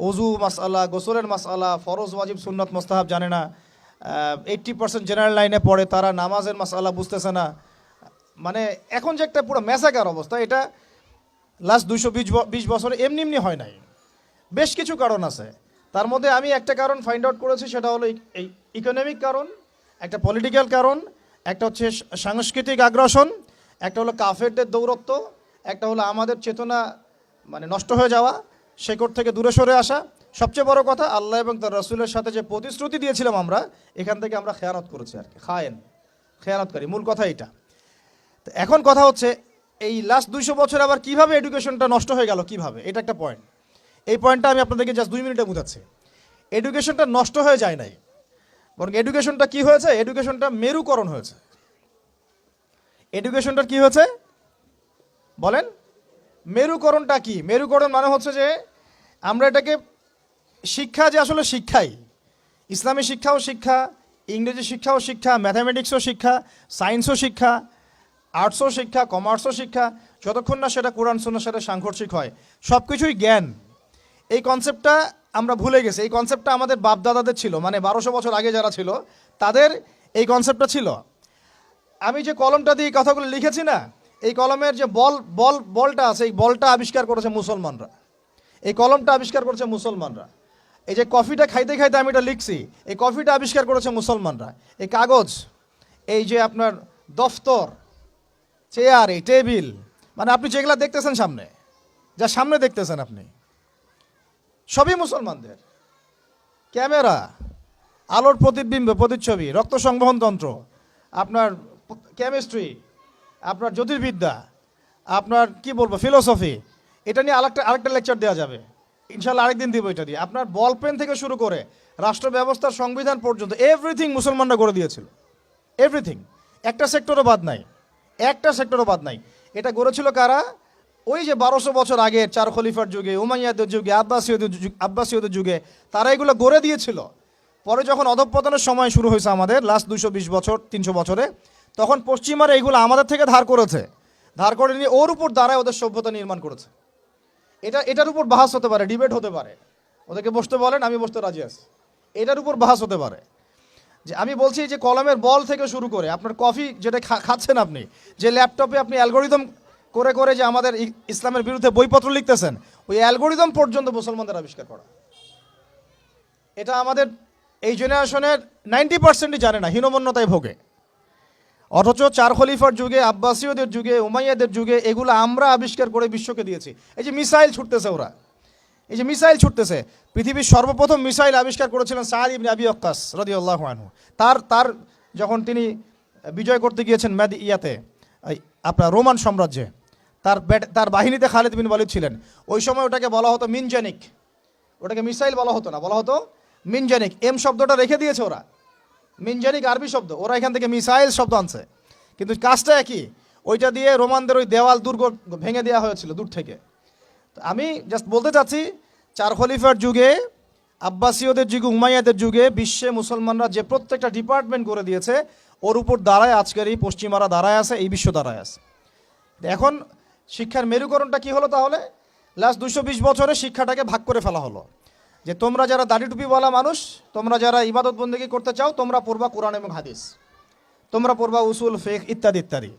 ওযু মাসআলা, গোসলের মাসআলা, ফরজ, ওয়াজিব, সুন্নাত, মুস্তাহাব জানে না। 80% জেনারেল লাইনে পড়ে, তারা নামাজের মাসআলা বুঝতেছে না। মানে এখন যে একটা পুরো ম্যাসাকার অবস্থা, এটা লাস্ট 220 বছরে এমনি এমনি হয় নাই। বেশ কিছু কারণ আছে। তার মধ্যে আমি একটা কারণ ফাইন্ড আউট করেছি, সেটা হলো এই ইকোনমিক কারণ, একটা পলিটিক্যাল কারণ, একটা হচ্ছে সাংস্কৃতিক আগ্রাসন, একটা হলো কাফেরদের দৌরত্ব, একটা হলো আমাদের চেতনা মানে নষ্ট হয়ে যাওয়া, শেকড় থেকে দূরে সরে আসা। সবচেয়ে বড় কথা, আল্লাহ এবং তার রাসূলের সাথে যে প্রতিশ্রুতি দিয়েছিলাম আমরা, এখান থেকে আমরা খেয়ানত করেছি আর কি, খেয়ানতকারী, মূল কথা এটা। তো এখন কথা হচ্ছে এই লাস্ট 200 বছর আবার কিভাবে এডুকেশনটা নষ্ট হয়ে গেল, কিভাবে, এটা একটা পয়েন্ট। এই পয়েন্টটা আমি আপনাদেরকে জাস্ট 2 মিনিটে বুঝাচ্ছি। এডুকেশনটা নষ্ট হয়ে যায় নাই, বরং এডুকেশনটা কি হয়েছে? এডুকেশনটা মেরুকরণ হয়েছে। এডুকেশনটার কি হয়েছে বলেন? মেরুকরণটা কি? মেরুকরণ মানে হচ্ছে যে আমরা এটাকে শিক্ষা, যে আসলে শিক্ষাই, ইসলামী শিক্ষাও শিক্ষা, ইংরেজি শিক্ষাও শিক্ষা, ম্যাথামেটিক্সও শিক্ষা, সায়েন্সও শিক্ষা, আর্টসও শিক্ষা, কমার্সও শিক্ষা, যতক্ষণ না সেটা কোরআন সুন্নাহর সাথে সাংঘর্ষিক হয়, সব কিছুই জ্ঞান। এই কনসেপ্টটা আমরা ভুলে গেছি। এই কনসেপ্টটা আমাদের বাপদাদাদের ছিল, মানে 1200 বছর আগে যারা ছিল তাদের এই কনসেপ্টটা ছিল। আমি যে কলমটা দিয়ে কথাগুলো লিখেছি না, এই কলমের যে বলটা আছে, এই বলটা আবিষ্কার করেছে মুসলমানরা। এই কলমটা আবিষ্কার করেছে মুসলমানরা। এই যে কফিটা খাইতে খাইতে আমি এটা লিখছি, এই কফিটা আবিষ্কার করেছে মুসলমানরা। এই কাগজ, এই যে আপনার দফতর, চেয়ার, টেবিল, মানে আপনি যেগুলা দেখতেছেন সামনে, যা সামনে দেখতেছেন আপনি, সবই মুসলমানদের। ক্যামেরা, আলোর প্রতিবিম্ব, প্রতিচ্ছবি, রক্ত সংবহন তন্ত্র, আপনার কেমিস্ট্রি, আপনার জ্যোতির্বিদ্যা, আপনার কি বলবো ফিলোসফি, এটা নিয়ে আরেকটা লেকচার দেওয়া যাবে ইনশাল্লাহ, আরেকদিন দিব এটা দিয়ে। আপনার বল পেন থেকে শুরু করে রাষ্ট্র ব্যবস্থার সংবিধান পর্যন্ত এভরিথিং মুসলমানরা করে দিয়েছিল, এভরিথিং, একটা সেক্টরও বাদ নাই, একটা সেক্টরও বাদ নাই। এটা গড়েছিল কারা? ওই যে 1200 বছর আগের চার খলিফার যুগে, উমাইয়াদের যুগে, আব্বাসীয়দের যুগে তারা এগুলো গড়ে দিয়েছিল। পরে যখন অধঃপতনের সময় শুরু হয়েছে আমাদের লাস্ট 220 বছর 300 বছরে, তখন পশ্চিমারা এইগুলো আমাদের থেকে ধার করেছে, ধার করে নিয়ে ওর উপর দ্বারায় ওদের সভ্যতা নির্মাণ করেছে। এটার উপর বাহাস হতে পারে, ডিবেট হতে পারে, ওদেরকে বসতে বলেন, আমি বসতে রাজি আছি। এটার উপর বাহাস হতে পারে যে আমি বলছি যে কলমের বল থেকে শুরু করে আপনার কফি যেটা খাচ্ছেন আপনি, যে ল্যাপটপে আপনি অ্যালগোরিদম করে করে যে আমাদের ইসলামের বিরুদ্ধে বইপত্র লিখতেছেন, ওই অ্যালগোরিদম পর্যন্ত মুসলমানদের আবিষ্কার করা। এটা আমাদের এই জেনারেশনের 90%ই জানে না, হীনমন্যতায় ভোগে। অথচ চার খলিফার যুগে, আব্বাসীয়দের যুগে, উমাইয়াদের যুগে এগুলো আমরা আবিষ্কার করে বিশ্বকে দিয়েছি। এই যে মিসাইল ছুটতেছে ওরা, এই যে মিসাইল ছুটতেছে, পৃথিবীর সর্বপ্রথম মিসাইল আবিষ্কার করেছিলেন সাদ ইবনে আবি ওয়াক্কাস রাদিয়াল্লাহু আনহু। তার যখন তিনি বিজয় করতে গিয়েছেন আপনার রোমান সাম্রাজ্যে, তার বাহিনীতে খালিদ বিন ওয়ালিদ ছিলেন। ওই সময় ওটাকে বলা হতো মিনজানিক, ওটাকে মিসাইল বলা হতো না, বলা হতো মিনজানিক। এম শব্দটা রেখে দিয়েছে ওরা, মিনজানিক আরবি শব্দ, ওরা এখান থেকে মিসাইল শব্দ আনছে, কিন্তু কাজটা একই। ওইটা দিয়ে রোমানদের ওই দেওয়াল দুর্গ ভেঙে দেওয়া হয়েছিল দূর থেকে। আমি জাস্ট বলতে চাচ্ছি, চার খলিফার যুগে, আব্বাসীয়দের যুগে, উমাইয়াদের যুগে বিশ্বে মুসলমানরা যে প্রত্যেকটা ডিপার্টমেন্ট করে দিয়েছে, ওর উপর দাঁড়ায় আজকের এই পশ্চিমারা দাঁড়ায় আছে, এই বিশ্ব দাঁড়ায় আছে। এখন শিক্ষার মেরুকরণটা কি হলো তাহলে? লাস্ট 220 বছরে শিক্ষাটাকে ভাগ করে ফেলা হলো যে তোমরা যারা দাড়ি টুপিওয়ালা মানুষ, তোমরা যারা ইবাদত বন্দেগী করতে চাও, তোমরা পড়বা কোরআন এবং হাদিস, তোমরা পড়বা উসুল, ফিকহ ইত্যাদি ইত্যাদি।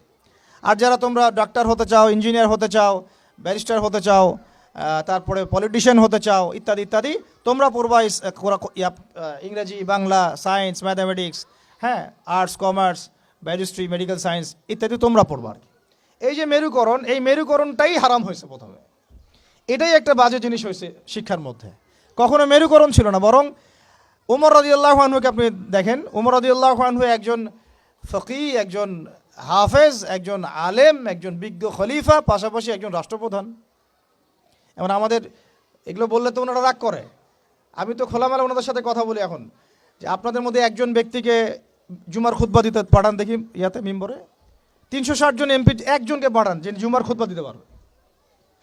আর যারা তোমরা ডাক্তার হতে চাও, ইঞ্জিনিয়ার হতে চাও, ব্যারিস্টার হতে চাও, তারপরে পলিটিশিয়ান হতে চাও ইত্যাদি ইত্যাদি, তোমরা পড়বা ইংরেজি, বাংলা, সায়েন্স, ম্যাথামেটিক্স, হ্যাঁ, আর্টস, কমার্স, ব্যারিস্ট্রি, মেডিকেল সায়েন্স ইত্যাদি তোমরা পড়বা আর কি। এই যে মেরুকরণ, এই মেরুকরণটাই হারাম হয়েছে প্রথমে। এটাই একটা বাজে জিনিস হয়েছে শিক্ষার মধ্যে। কখনো মেরুকরণ ছিল না, বরং ওমর রাদিয়াল্লাহু আনহুকে আপনি দেখেন, ওমর রাদিয়াল্লাহু আনহু একজন ফকিহ, একজন হাফেজ, একজন আলেম, একজন বিজ্ঞ খলিফা, পাশাপাশি একজন রাষ্ট্রপ্রধান। এমন আমাদের এগুলো বললে তো ওনারা রাগ করে। আমি তো খোলামেলা ওনাদের সাথে কথা বলি এখন, যে আপনাদের মধ্যে একজন ব্যক্তিকে জুমার খুতবা দিতে পাঠান দেখি, মিম্বরে 360 জন এমপি একজনকে পাঠান যে জুমার খুতবা দিতে পারবে।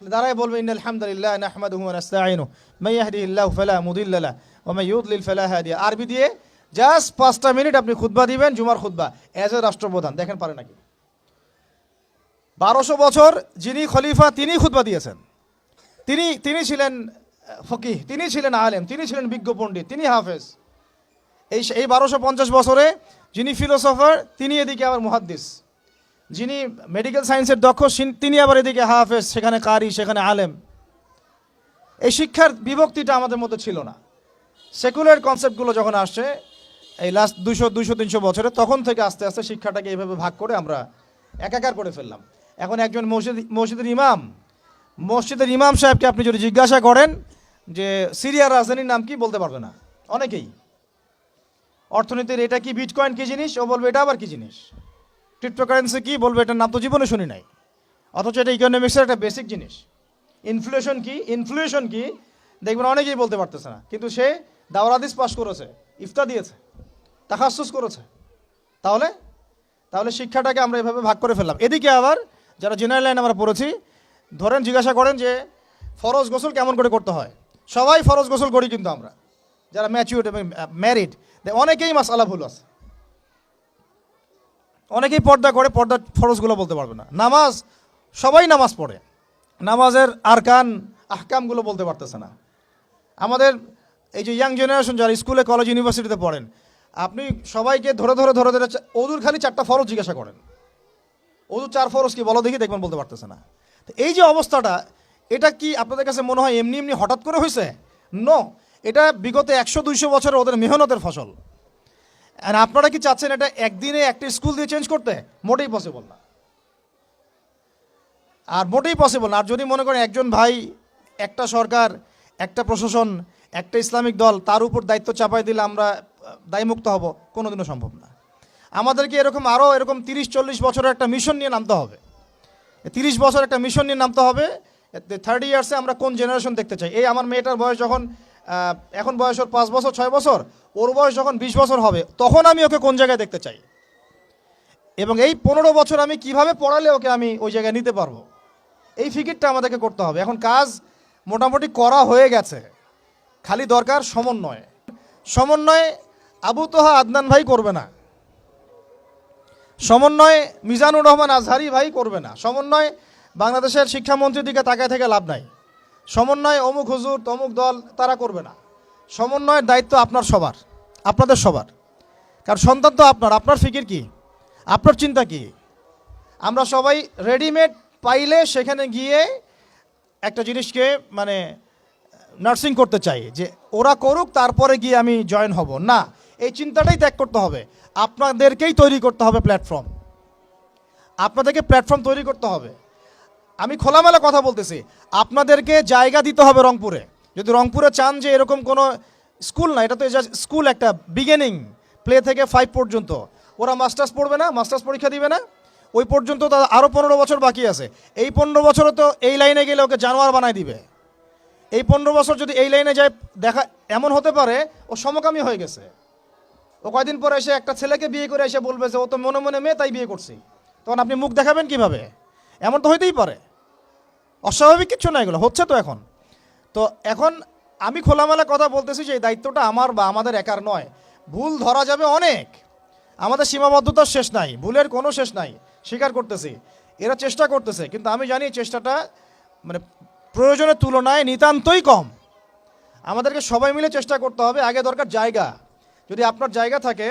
দাঁড়ায় বলবে ইন্নাল হামদুলিল্লাহ নাহমাদুহু ওয়া নাস্তাঈনুহু মান ইয়াহদিহিল্লাহু ফালা মুদিল্লা লাহু ওয়া মান ইউদ্লিল ফালা হাদিয়া। আরবি দিয়ে জাস্ট 5টা মিনিট আপনি খুতবা দিবেন, জুমার খুতবা, এজ এ রাষ্ট্রপ্রধান। দেখেন পারে নাকি? 1200 বছর যিনি খলিফা তিনি খুতবা দিয়েছেন, তিনি ছিলেন ফকিহ, তিনি ছিলেন আলেম, তিনি ছিলেন বিজ্ঞ পণ্ডিত, তিনি হাফেজ। এই 1250 বছরে যিনি ফিলোসফার, তিনি এদিকে আবার মুহাদ্দিস, যিনি মেডিকেল সায়েন্সের দক্ষ, তিনি আবার এদিকে হাফেজ, সেখানে কারি, সেখানে আলেম। এই শিক্ষার বিভক্তিটা আমাদের মধ্যে ছিল না। সেকুলার কনসেপ্টগুলো যখন আসছে এই লাস্ট 200-300 বছরে, তখন থেকে আস্তে আস্তে শিক্ষাটাকে এইভাবে ভাগ করে আমরা একাকার করে ফেললাম। এখন একজন মসজিদের ইমাম সাহেবকে আপনি যদি জিজ্ঞাসা করেন যে সিরিয়ার রাজধানীর নাম কি, বলতে পারবে না অনেকেই। অর্থনীতির এটা কি, বিটকয়েন কি জিনিস, ও বলবে এটা আবার কি জিনিস। ক্রিপ্টোকারেন্সি কি, বলবে এটার নাম তো জীবনে শুনি নাই, অথচ এটা ইকোনমিক্সের একটা বেসিক জিনিস। ইনফ্লেশন কি দেখবেন অনেকেই বলতে পারতেছে না, কিন্তু সে দাওরাত হাদিস পাস করেছে, ইফতা দিয়েছে, তাখাসসুস করেছে। তাহলে শিক্ষাটাকে আমরা এভাবে ভাগ করে ফেললাম। এদিকে আবার যারা জেনারেল লাইন আমরা পড়েছি, ধরেন জিজ্ঞাসা করেন যে ফরজ গোসল কেমন করে করতে হয়, সবাই ফরজ গোসল করি, কিন্তু আমরা যারা ম্যাচিউরড এবং ম্যারিড, অনেকেই মাসআলা ভুল আছে। অনেকেই পর্দা করে, পর্দার ফরজগুলো বলতে পারবে না। নামাজ, সবাই নামাজ পড়ে, নামাজের আরকান আহকামগুলো বলতে পারতেছে না। আমাদের এই যে ইয়াং জেনারেশন যারা স্কুলে, কলেজ, ইউনিভার্সিটিতে পড়েন, আপনি সবাইকে ধরে ওযুর খালি 4টা ফরজ জিজ্ঞাসা করেন, ওযুর 4 ফরজ কি বলো দেখি, দেখবেন বলতে পারতেছে না। তো এই যে অবস্থাটা, এটা কি আপনাদের কাছে মনে হয় এমনি এমনি হঠাৎ করে হয়েছে? নো, এটা বিগত 100-200 বছরের ওদের মেহনতের ফসল। আর আপনারা কি চাচ্ছেন এটা একদিনে একটা স্কুল দিয়ে চেঞ্জ করতে? মোটেই পসিবল না। আর মোটেই পসিবল না। আর যদি মনে করেন একজন ভাই, একটা সরকার, একটা প্রশাসন, একটা ইসলামিক দল, তার উপর দায়িত্ব চাপাই দিলে আমরা দায়মুক্ত হব, কোনোদিনও সম্ভব না। আমাদেরকে এরকম আরও এরকম 30-40 বছরের একটা মিশন নিয়ে নামতে হবে। 30 বছর একটা মিশন নিয়ে নামতে হবে। 30 ইয়ার্সে আমরা কোন জেনারেশন দেখতে চাই। এই আমার মেয়েটার বয়স যখন, এখন বয়স ওর 5 বছর 6 বছর, ওর বয়স যখন 20 বছর হবে, তখন আমি ওকে কোন জায়গায় দেখতে চাই, এবং এই 15 বছর আমি কিভাবে পড়ালে ওকে আমি ওই জায়গায় নিতে পারবো, এই ফিকিরটা আমাদেরকে করতে হবে। এখন কাজ মোটামুটি করা হয়ে গেছে, খালি দরকার সমন্বয়। সমন্বয় আবু তোহা আদনান ভাই করবে না, সমন্বয় মিজানুর রহমান আজহারি ভাই করবে না, সমন্বয় বাংলাদেশের শিক্ষামন্ত্রীর দিকে তাকায় থেকে লাভ নাই, সমন্বয় অমুক হুজুর তমুক দল তারা করবে না। সমন্বয়ের দায়িত্ব আপনার সবার, আপনাদের সবার। কারণ সন্তান তো আপনার, আপনার ফিকির কি, আপনার চিন্তা কি। আমরা সবাই রেডিমেড পাইলে সেখানে গিয়ে একটা জিনিসকে মানে নার্সিং করতে চাই, যে ওরা করুক তারপরে গিয়ে আমি জয়েন হব না, এই চিন্তাটাই ত্যাগ করতে হবে। আপনাদেরকেই তৈরি করতে হবে প্ল্যাটফর্ম, আপনাদেরকে প্ল্যাটফর্ম তৈরি করতে হবে। আমি খোলামেলা কথা বলতেছি, আপনাদেরকে জায়গা দিতে হবে রংপুরে। যদি রংপুরে চান যে এরকম কোনো স্কুল না, এটা তো স্কুল একটা বিগিনিং, প্লে থেকে 5 পর্যন্ত, ওরা মাস্টার্স পড়বে না, মাস্টার্স পরীক্ষা দিবে না, ওই পর্যন্ত তো আরও 15 বছর বাকি আছে। এই 15 বছরে তো এই লাইনে গেলে ওকে জানোয়ার বানায় দিবে। এই 15 বছর যদি এই লাইনে যায়, দেখা এমন হতে পারে ও সমকামী হয়ে গেছে। ও কয়দিন পরে এসে একটা ছেলেকে বিয়ে করে এসে বলবে যে ও তো মনে মনে মেয়ে, তাই বিয়ে করছি। তখন আপনি মুখ দেখাবেন কিভাবে? এমন তো হইতেই পারে, অস্বাভাবিক কিছু না, এগুলো হচ্ছে তো এখন। তো এখন আমি খোলামেলা কথা বলতেছি যে এই দায়িত্বটা আমার বা আমাদের একার নয়। ভুল ধরা যাবে অনেক, আমাদের সীমাবদ্ধতার শেষ নাই, ভুলের কোনো শেষ নাই, স্বীকার করতেছি। এরা চেষ্টা করতেছে, কিন্তু আমি জানি চেষ্টাটা মানে প্রয়োজনের তুলনায় নিতান্তই কম। আমাদেরকে সবাই মিলে চেষ্টা করতে হবে। আগে দরকার জায়গা। যদি আপনার জায়গা থাকে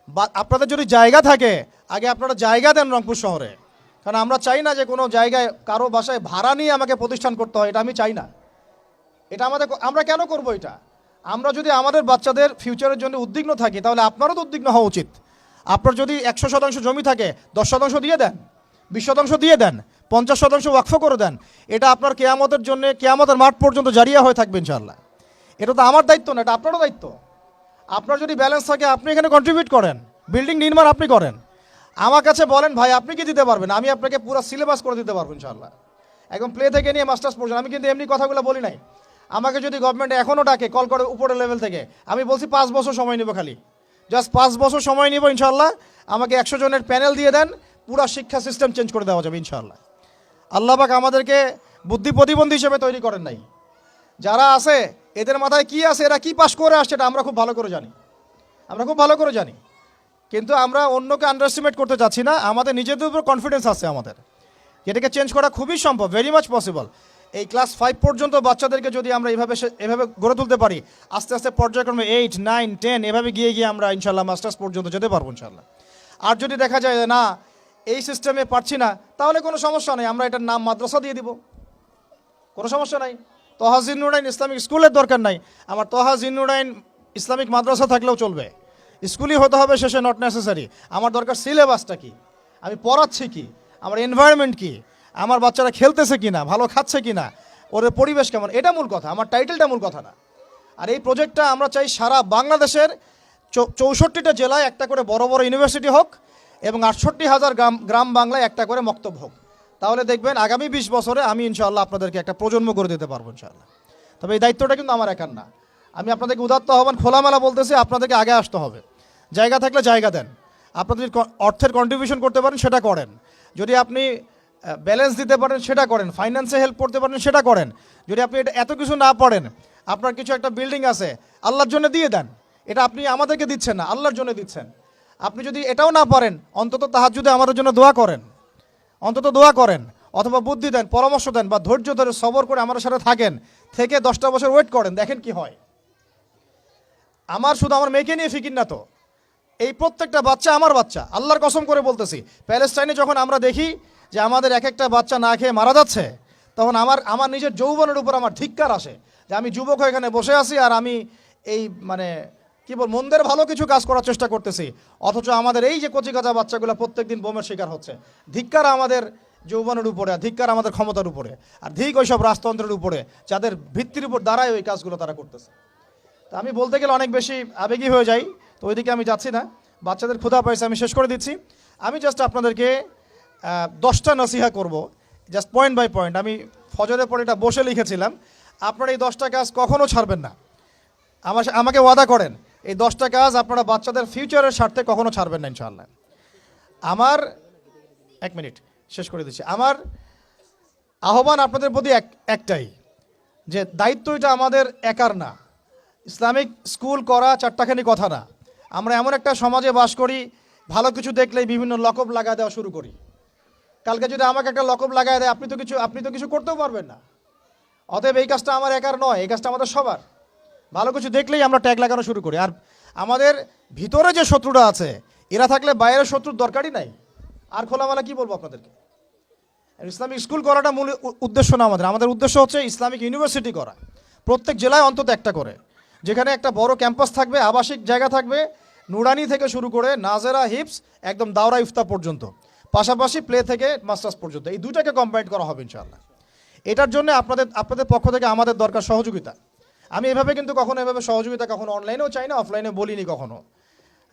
বা আপনাদের যদি জায়গা থাকে, আগে আপনারা জায়গা দেন রংপুর শহরে। কারণ আমরা চাই না যে কোনো জায়গায় কারো বাসায় ভাড়া নিয়ে আমাকে প্রতিষ্ঠান করতে হয়, এটা আমি চাই না। এটা আমরা কেন করব এটা? আমরা যদি আমাদের বাচ্চাদের ফিউচারের জন্য উদ্বিগ্ন থাকি, তাহলে আপনারও তো উদ্বিগ্ন হওয়া উচিত। আপনার যদি 100% জমি থাকে, 10% দিয়ে দেন, 20% দিয়ে দেন, 50% ওয়াকফ করে দেন। এটা আপনার কেয়ামতের জন্য, কেয়ামতের মাঠ পর্যন্ত জারিয়া হয়ে থাকবে ইনশাআল্লাহ। এটা তো আমার দায়িত্ব না, এটা আপনারও দায়িত্ব। আপনার যদি ব্যালেন্স থাকে, আপনি এখানে কন্ট্রিবিউট করেন, বিল্ডিং নির্মাণ আপনি করেন। আমার কাছে বলেন ভাই আপনি কি দিতে পারবেন, আমি আপনাকে পুরো সিলেবাস করে দিতে পারবো ইনশাআল্লাহ, একদম প্লে থেকে নিয়ে মাস্টার্স পর্যন্ত। আমি কিন্তু এমনি কথাগুলো বলি নাই। আমাকে যদি গভর্নমেন্ট এখনও ডাকে, কল করে উপরের লেভেল থেকে, আমি বলছি 5 বছর সময় নিব, খালি জাস্ট 5 বছর সময় নিব ইনশাআল্লাহ। আমাকে 100 জনের প্যানেল দিয়ে দেন, পুরো শিক্ষা সিস্টেম চেঞ্জ করে দেওয়া যাবে ইনশাআল্লাহ। আল্লাহ পাক আমাদেরকে বুদ্ধি প্রতিবন্ধী হিসেবে তৈরি করেন নাই। যারা আছে এদের মাথায় কি আছে, এরা কি পাশ করে আসছে, এটা আমরা খুব ভালো করে জানি, আমরা খুব ভালো করে জানি। কিন্তু আমরা অন্যকে আন্ডারএস্টিমেট করতে চাচ্ছি না, আমাদের নিজেদের উপর কনফিডেন্স আছে আমাদের, যেটাকে চেঞ্জ করা খুবই সম্ভব, ভেরি মাচ পসিবল। এই ক্লাস 5 পর্যন্ত বাচ্চাদেরকে যদি আমরা এভাবে গড়ে তুলতে পারি, আস্তে আস্তে পর্যায়ক্রমে 8, 9, 10 এভাবে গিয়ে আমরা ইনশাল্লাহ মাস্টার্স পর্যন্ত যেতে পারবো ইনশাল্লাহ। আর যদি দেখা যায় না এই সিস্টেমে পারছি না, তাহলে কোনো সমস্যা নেই, আমরা এটার নাম মাদ্রাসা দিয়ে দিব, কোনো সমস্যা নাই। তোহা জিন্নুরাইন ইসলামিক স্কুলের দরকার নাই, আমার তোহা জিন্নুরাইন ইসলামিক মাদ্রাসা থাকলেও চলবে, স্কুলই হতে হবে শেষে, নট নেসেসারি। আমার দরকার সিলেবাসটা কি, আমি পড়াচ্ছি কি, আমার এনভায়রনমেন্ট কি, আমার বাচ্চারা খেলতেছে কি না, ভালো খাচ্ছে কি না, ওদের পরিবেশ কেমন, এটা মূল কথা, আমার টাইটেলটা মূল কথা না। আর এই প্রজেক্টটা আমরা চাই সারা বাংলাদেশের 64টা জেলায় একটা করে বড় বড় ইউনিভার্সিটি হোক, এবং 68,000 গ্রাম বাংলায় একটা করে মক্তব হোক। তাহলে দেখবেন আগামী 20 বছরে আমি ইনশাআল্লাহ আপনাদেরকে একটা প্রজন্ম করে দিতে পারবো ইনশাআল্লাহ। তবে এই দায়িত্বটা কিন্তু আমার একার না। আমি আপনাদেরকে উদাত্ত আহ্বান, খোলামেলা বলতেছি, আপনাদেরকে আগে আসতে হবে। জায়গা থাকলে জায়গা দেন, আপনাদের অর্থের কন্ট্রিবিউশন করতে পারেন সেটা করেন, যদি আপনি ব্যালেন্স দিতে পারেন সেটা করেন, ফাইন্যান্সে হেল্প করতে পারেন সেটা করেন। যদি আপনি এটা এত কিছু না পারেন, আপনার কিছু একটা বিল্ডিং আছে, আল্লাহর জন্য দিয়ে দেন। এটা আপনি আমাদেরকে দিচ্ছেন না, আল্লাহর জন্য দিচ্ছেন। আপনি যদি এটাও না পারেন, অন্তত তাহাজ্জুদে আমাদের জন্য দোয়া করেন, অন্তত দোয়া করেন, অথবা বুদ্ধি দেন, পরামর্শ দেন, বা ধৈর্য ধরে সবর করে আমাদের সাথে থাকেন, থেকে 10টা বছর ওয়েট করেন, দেখেন কি হয়। আমার শুধু আমার মেয়েকে নিয়ে ফিকির না তো, এই প্রত্যেকটা বাচ্চা আমার বাচ্চা, আল্লাহর কসম করে বলতেছি। প্যালেস্টাইনে যখন আমরা দেখি যে আমাদের এক একটা বাচ্চা না খেয়ে মারা যাচ্ছে, তখন আমার নিজের যৌবনের উপর আমার ধিক্কার আসে, যে আমি যুবক হয়ে এখানে বসে আছি, আর আমি এই মানে কি বল মন্দের ভালো কিছু কাজ করার চেষ্টা করতেছি, অথচ আমাদের এই যে কচিকাঁচা বাচ্চাগুলো প্রত্যেকদিন বোমের শিকার হচ্ছে। ধিক্কার আমাদের যৌবনের উপরে, আর ধিক্কার আমাদের ক্ষমতার উপরে, আর ধিক ওইসব রাজতন্ত্রের উপরে যাদের ভিত্তির উপর দাঁড়ায় ওই কাজগুলো তারা করতেছে। তো আমি বলতে গেলে অনেক বেশি আবেগী হয়ে যাই, তো ওইদিকে আমি যাচ্ছি না। বাচ্চাদের ক্ষুধা পাইছে, আমি শেষ করে দিচ্ছি। আমি জাস্ট আপনাদেরকে 10টা নসিহা করব, জাস্ট পয়েন্ট বাই পয়েন্ট। আমি ফজরের পরে এটা বসে লিখেছিলাম। আপনারা এই 10টা কাজ কখনও ছাড়বেন না। আমাকে ওয়াদা করেন এই 10টা কাজ আপনারা বাচ্চাদের ফিউচারের স্বার্থে কখনো ছাড়বেন না ইনশাআল্লাহ। আমার 1 মিনিট শেষ করে দিচ্ছি। আমার আহ্বান আপনাদের প্রতি একটাই, যে দায়িত্ব এটা আমাদের একার না। ইসলামিক স্কুল করা চারটাখানি কথা না। আমরা এমন একটা সমাজে বাস করি, ভালো কিছু দেখলেই বিভিন্ন লকব লাগায় দেওয়া শুরু করি। কালকে যদি আমাকে একটা লকব লাগায় দেয়, আপনি তো কিছু করতেও পারবেন না। অতএব এই কাজটা আমার একার নয়, এই কাজটা আমাদের সবার। ভালো কিছু দেখলেই আমরা ট্যাগ লাগানো শুরু করি। আর আমাদের ভিতরে যে শত্রুটা আছে, এরা থাকলে বাইরের শত্রুর দরকারই নাই। আর খোলামেলা কি বলবো আপনাদেরকে। ইসলামিক স্কুল করাটা মূল উদ্দেশ্য না আমাদের। আমাদের উদ্দেশ্য হচ্ছে ইসলামিক ইউনিভার্সিটি করা, প্রত্যেক জেলায় অন্তত একটা করে, যেখানে একটা বড় ক্যাম্পাস থাকবে, আবাসিক জায়গা থাকবে, নুরানি থেকে শুরু করে নাজেরা, হিপস, একদম দাওরা ইফতা পর্যন্ত, পাশাপাশি প্লে থেকে মাস্টার্স পর্যন্ত, এই দুটাকে কম্বাইন করা হবে ইনশাআল্লাহ। এটার জন্য আপনাদের পক্ষ থেকে আমাদের দরকার সহযোগিতা। আমি এভাবে কিন্তু কখনো এভাবে সহযোগিতা কখনো অনলাইনেও চাই না, অফলাইনে বলিনি কখনো।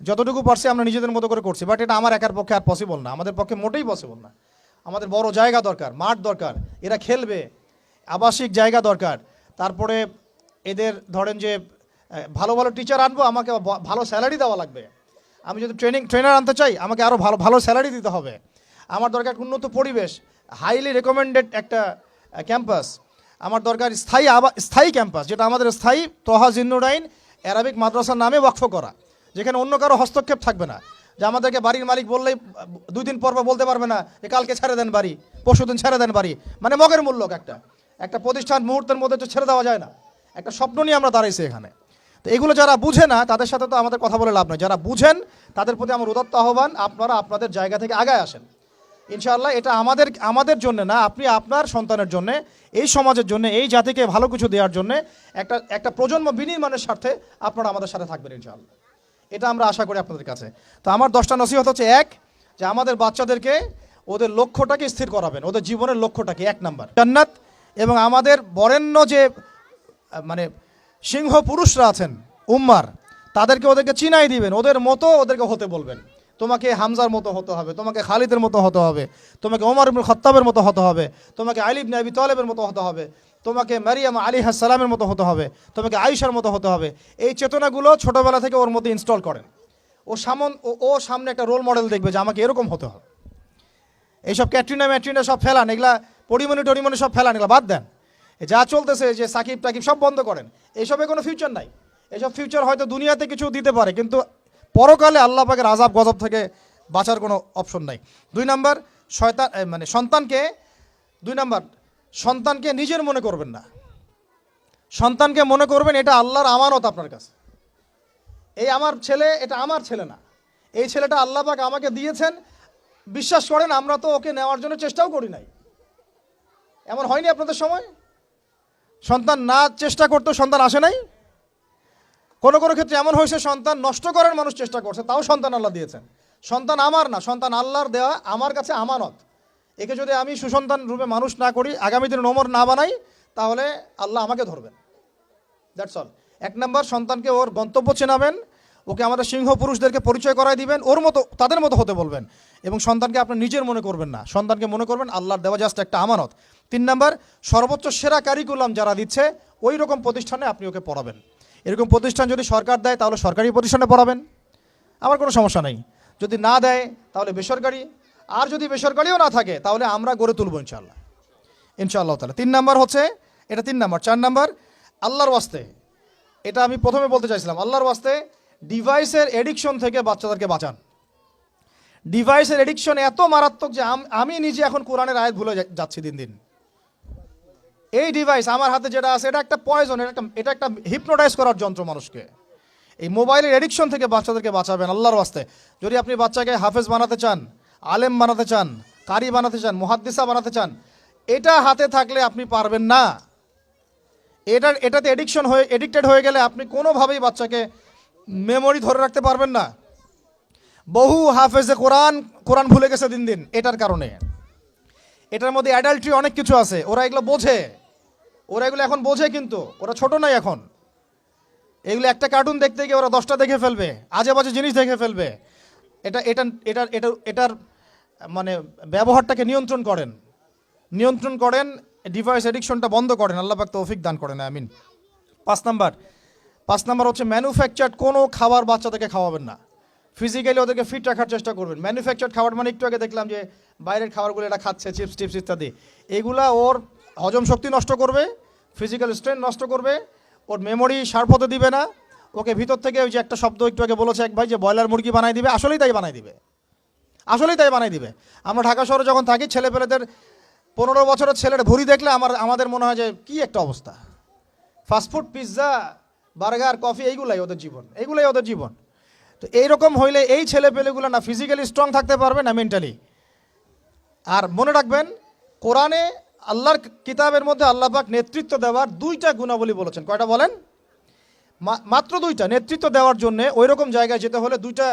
যতটুকু পারছি আমরা নিজেদের মতো করে করছি, বাট এটা আমার একার পক্ষে আর পসিবল না, আমাদের পক্ষে মোটেই পসিবল না। আমাদের বড় জায়গা দরকার, মাঠ দরকার, এরা খেলবে, আবাসিক জায়গা দরকার। তারপরে এদের ধরেন যে ভালো ভালো টিচার আনবো, আমাকে ভালো স্যালারি দেওয়া লাগবে। আমি যদি ট্রেনার আনতে চাই, আমাকে আরও ভালো ভালো স্যালারি দিতে হবে। আমার দরকার উন্নত পরিবেশ, হাইলি রেকমেন্ডেড একটা ক্যাম্পাস। আমার দরকার স্থায়ী ক্যাম্পাস, যেটা আমাদের স্থায়ী তোহা জিন্নুরাইন অ্যারাবিক মাদ্রাসার নামে ওয়াকফ করা, যেখানে অন্য কারো হস্তক্ষেপ থাকবে না। যে আমাদেরকে বাড়ির মালিক বললেই 2 দিন পর বলতে পারবে না যে কালকে ছেড়ে দেন বাড়ি, পরশুদিন ছেড়ে দেন বাড়ি, মানে মগের মূল্যক একটা প্রতিষ্ঠান মুহূর্তের মধ্যে তো ছেড়ে দেওয়া যায় না। একটা স্বপ্ন নিয়ে আমরা দাঁড়াইছি এখানে। তো এগুলো যারা বুঝে না তাদের সাথে তো আমাদের কথা বলে লাভ নয়। যারা বুঝেন তাদের প্রতি আমার উদাত্ত আহ্বান, আপনারা আপনাদের জায়গা থেকে আগায় আসেন ইনশাআল্লাহ। এটা আমাদের জন্য না, আপনি আপনার সন্তানের জন্য, এই সমাজের জন্য, এই জাতিকে ভালো কিছু দেওয়ার জন্য, একটা প্রজন্ম বিনির্মাণের স্বার্থে আপনারা আমাদের সাথে থাকবেন ইনশাআল্লাহ। এটা আমরা আশা করি আপনাদের কাছে। তো আমার 10টা নসিহত হচ্ছে, 1, যে আমাদের বাচ্চাদেরকে ওদের লক্ষ্যটাকে স্থির করাবেন, ওদের জীবনের লক্ষ্যটাকে 1 নাম্বার জান্নাত। এবং আমাদের বরেণ্য যে মানে সিংহ পুরুষরা আছেন উম্মার, ওদেরকে চিনাই দিবেন, ওদের মতো ওদেরকে হতে বলবেন। তোমাকে হামজার মতো হতে হবে, তোমাকে খালিদের মতো হতে হবে, তোমাকে ওমর ইবনে খাত্তাবের মতো হতে হবে, তোমাকে আলী ইবনে আবি তালেবের মতো হতে হবে, তোমাকে মারিয়াম আলাইহিস সালামের মতো হতে হবে, তোমাকে আয়েশার মতো হতে হবে। এই চেতনাগুলো ছোটোবেলা থেকে ওর মধ্যে ইনস্টল করেন। ও সামনে একটা রোল মডেল দেখবে যে আমাকে এরকম হতে হবে। এইসব ম্যাট্রিনা সব ফেলান, এগুলা টরিমনি সব ফেলান, এগুলা বাদ দেন। যা চলতেছে যে সাকিব টাকিব সব বন্ধ করেন। এইসবে কোনো ফিউচার নাই। এইসব ফিউচার হয়তো দুনিয়াতে কিছু দিতে পারে, কিন্তু পরকালে আল্লাহ পাকের আযাব গজব থেকে বাঁচার কোনো অপশন নাই। 2 নাম্বার, সন্তানকে নিজের মনে করবেন না। সন্তানকে মনে করবেন এটা আল্লাহর আমানত আপনার কাছে। এই আমার ছেলে, এটা আমার ছেলে না, এই ছেলেটা আল্লাহ পাক আমাকে দিয়েছেন। বিশ্বাস করেন আমরা তো ওকে নেওয়ার জন্য চেষ্টাও করি নাই। এমন হয়নি আপনাদের সময়? সন্তান না চেষ্টা করতেও সন্তান আসে নাই? কোনো ক্ষেত্রে এমন হয়েছে সন্তান নষ্ট করার মানুষ চেষ্টা করছে, তাও সন্তান আল্লাহ দিয়েছেন। সন্তান আমার না, সন্তান আল্লাহর দেওয়া, আমার কাছে আমানত। একে যদি আমি সুসন্তান রূপে মানুষ না করি, আগামী দিনে ওমর না বানাই, তাহলে আল্লাহ আমাকে ধরবেন। That's all. 1 নাম্বার, সন্তানকে ওর গন্তব্য চেনাবেন, ওকে আমাদের সিংহ পুরুষদেরকে পরিচয় করাই দিবেন, ওর মতো তাদের মতো হতে বলবেন। এবং সন্তানকে আপনি নিজের মনে করবেন না, সন্তানকে মনে করবেন আল্লাহর দেওয়া জাস্ট একটা আমানত। 3 নাম্বার, সর্বোচ্চ সেরা কারিকুলাম যারা দিচ্ছে ওই রকম প্রতিষ্ঠানে আপনি ওকে পড়াবেন। এরকম প্রতিষ্ঠান যদি সরকার দেয় তাহলে সরকারি প্রতিষ্ঠানে পড়াবেন, আমার কোনো সমস্যা নেই। যদি না দেয় তাহলে বেসরকারি, আর যদি বেসরকারিও না থাকে তাহলে আমরা গড়ে তুলব ইনশাআল্লাহ তাআলা। 3 নাম্বার হচ্ছে এটা, 3 নাম্বার। 4 নাম্বার, আল্লাহর ওয়াস্তে, এটা আমি প্রথমে বলতে চাইছিলাম, আল্লাহর ওয়াস্তে ডিভাইসের এডিকশন থেকে বাচ্চাদেরকে বাঁচান। ডিভাইসের এডিকশন এত মারাত্মক যে আমি নিজে এখন কোরআনের আয়াত ভুলে যাচ্ছি দিন দিন। এই ডিভাইস আমার হাতে যেটা আছে, এটা একটা পয়জন, এটা একটা হিপনোটাইজ করার যন্ত্র মানুষকে। এই মোবাইলের এডিকশন থেকে বাচ্চাদেরকে বাঁচাবেন আল্লাহর ওয়াস্তে। যদি আপনি বাচ্চাকে হাফেজ বানাতে চান, আলেম বানাতে চান, কারি বানাতে চান, মুহাদ্দিসা বানাতে চান, এটা হাতে থাকলে আপনি পারবেন না। এটাতে এডিক্টেড হয়ে গেলে আপনি কোনোভাবেই বাচ্চাকে মেমোরি ধরে রাখতে পারবেন না। বহু হাফেজে কোরআন ভুলে গেছে দিন দিন এটার কারণে। এটার মধ্যে অ্যাডাল্ট্রি অনেক কিছু আছে, ওরা এগুলো বোঝে, ওরা এগুলো এখন বোঝে, কিন্তু ওরা ছোট নাই এখন। এগুলো একটা কার্টুন দেখতে গিয়ে ওরা 10টা দেখে ফেলবে, আজে বাজে জিনিস দেখে ফেলবে। এটা এটা এটা এটা এটার মানে ব্যবহারটাকে নিয়ন্ত্রণ করেন, ডিভাইস এডিকশনটা বন্ধ করেন, আল্লাহ পাক তৌফিক দান করেন, আমিন। 5 নাম্বার হচ্ছে ম্যানুফ্যাকচার্ড কোনো খাবার বাচ্চাদেরকে খাওয়াবেন না। ফিজিক্যালি ওদেরকে ফিট রাখার চেষ্টা করবেন। ম্যানুফ্যাকচার্ড খাবার মানে একটু আগে দেখলাম যে বাইরের খাবারগুলো এটা খাচ্ছে, চিপস টিপস ইত্যাদি, এগুলা ওর হজম শক্তি নষ্ট করবে, ফিজিক্যাল স্ট্রেংথ নষ্ট করবে, ওর মেমোরি শার্প হতে দিবে না, ওকে ভিতর থেকে ওই যে একটা শব্দ একটু আগে বলেছে এক ভাই যে ব্রয়লার মুরগি বানাই দিবে, আসলেই তাই বানাই দিবে। আমরা ঢাকা শহরে যখন থাকি, ছেলেপেলেদের 15 বছরের ছেলের ভুঁড়ি দেখলে আমাদের মনে হয় যে কি একটা অবস্থা। ফাস্টফুড, পিৎজা, বার্গার, কফি, এইগুলাই ওদের জীবন। তো এইরকম হইলে এই ছেলেপেলেগুলো না ফিজিক্যালি স্ট্রং থাকতে পারবে না মেন্টালি। আর মনে রাখবেন, কোরআনে আল্লাহর কিতাবের মধ্যে আল্লাহ পাক নেতৃত্ব দেওয়ার 2টা গুণাবলী বলেছেন। কয়টা বলেন? মাত্র 2টা। নেতৃত্ব দেওয়ার জন্য ওই রকম জায়গায় যেতে হলে 2টা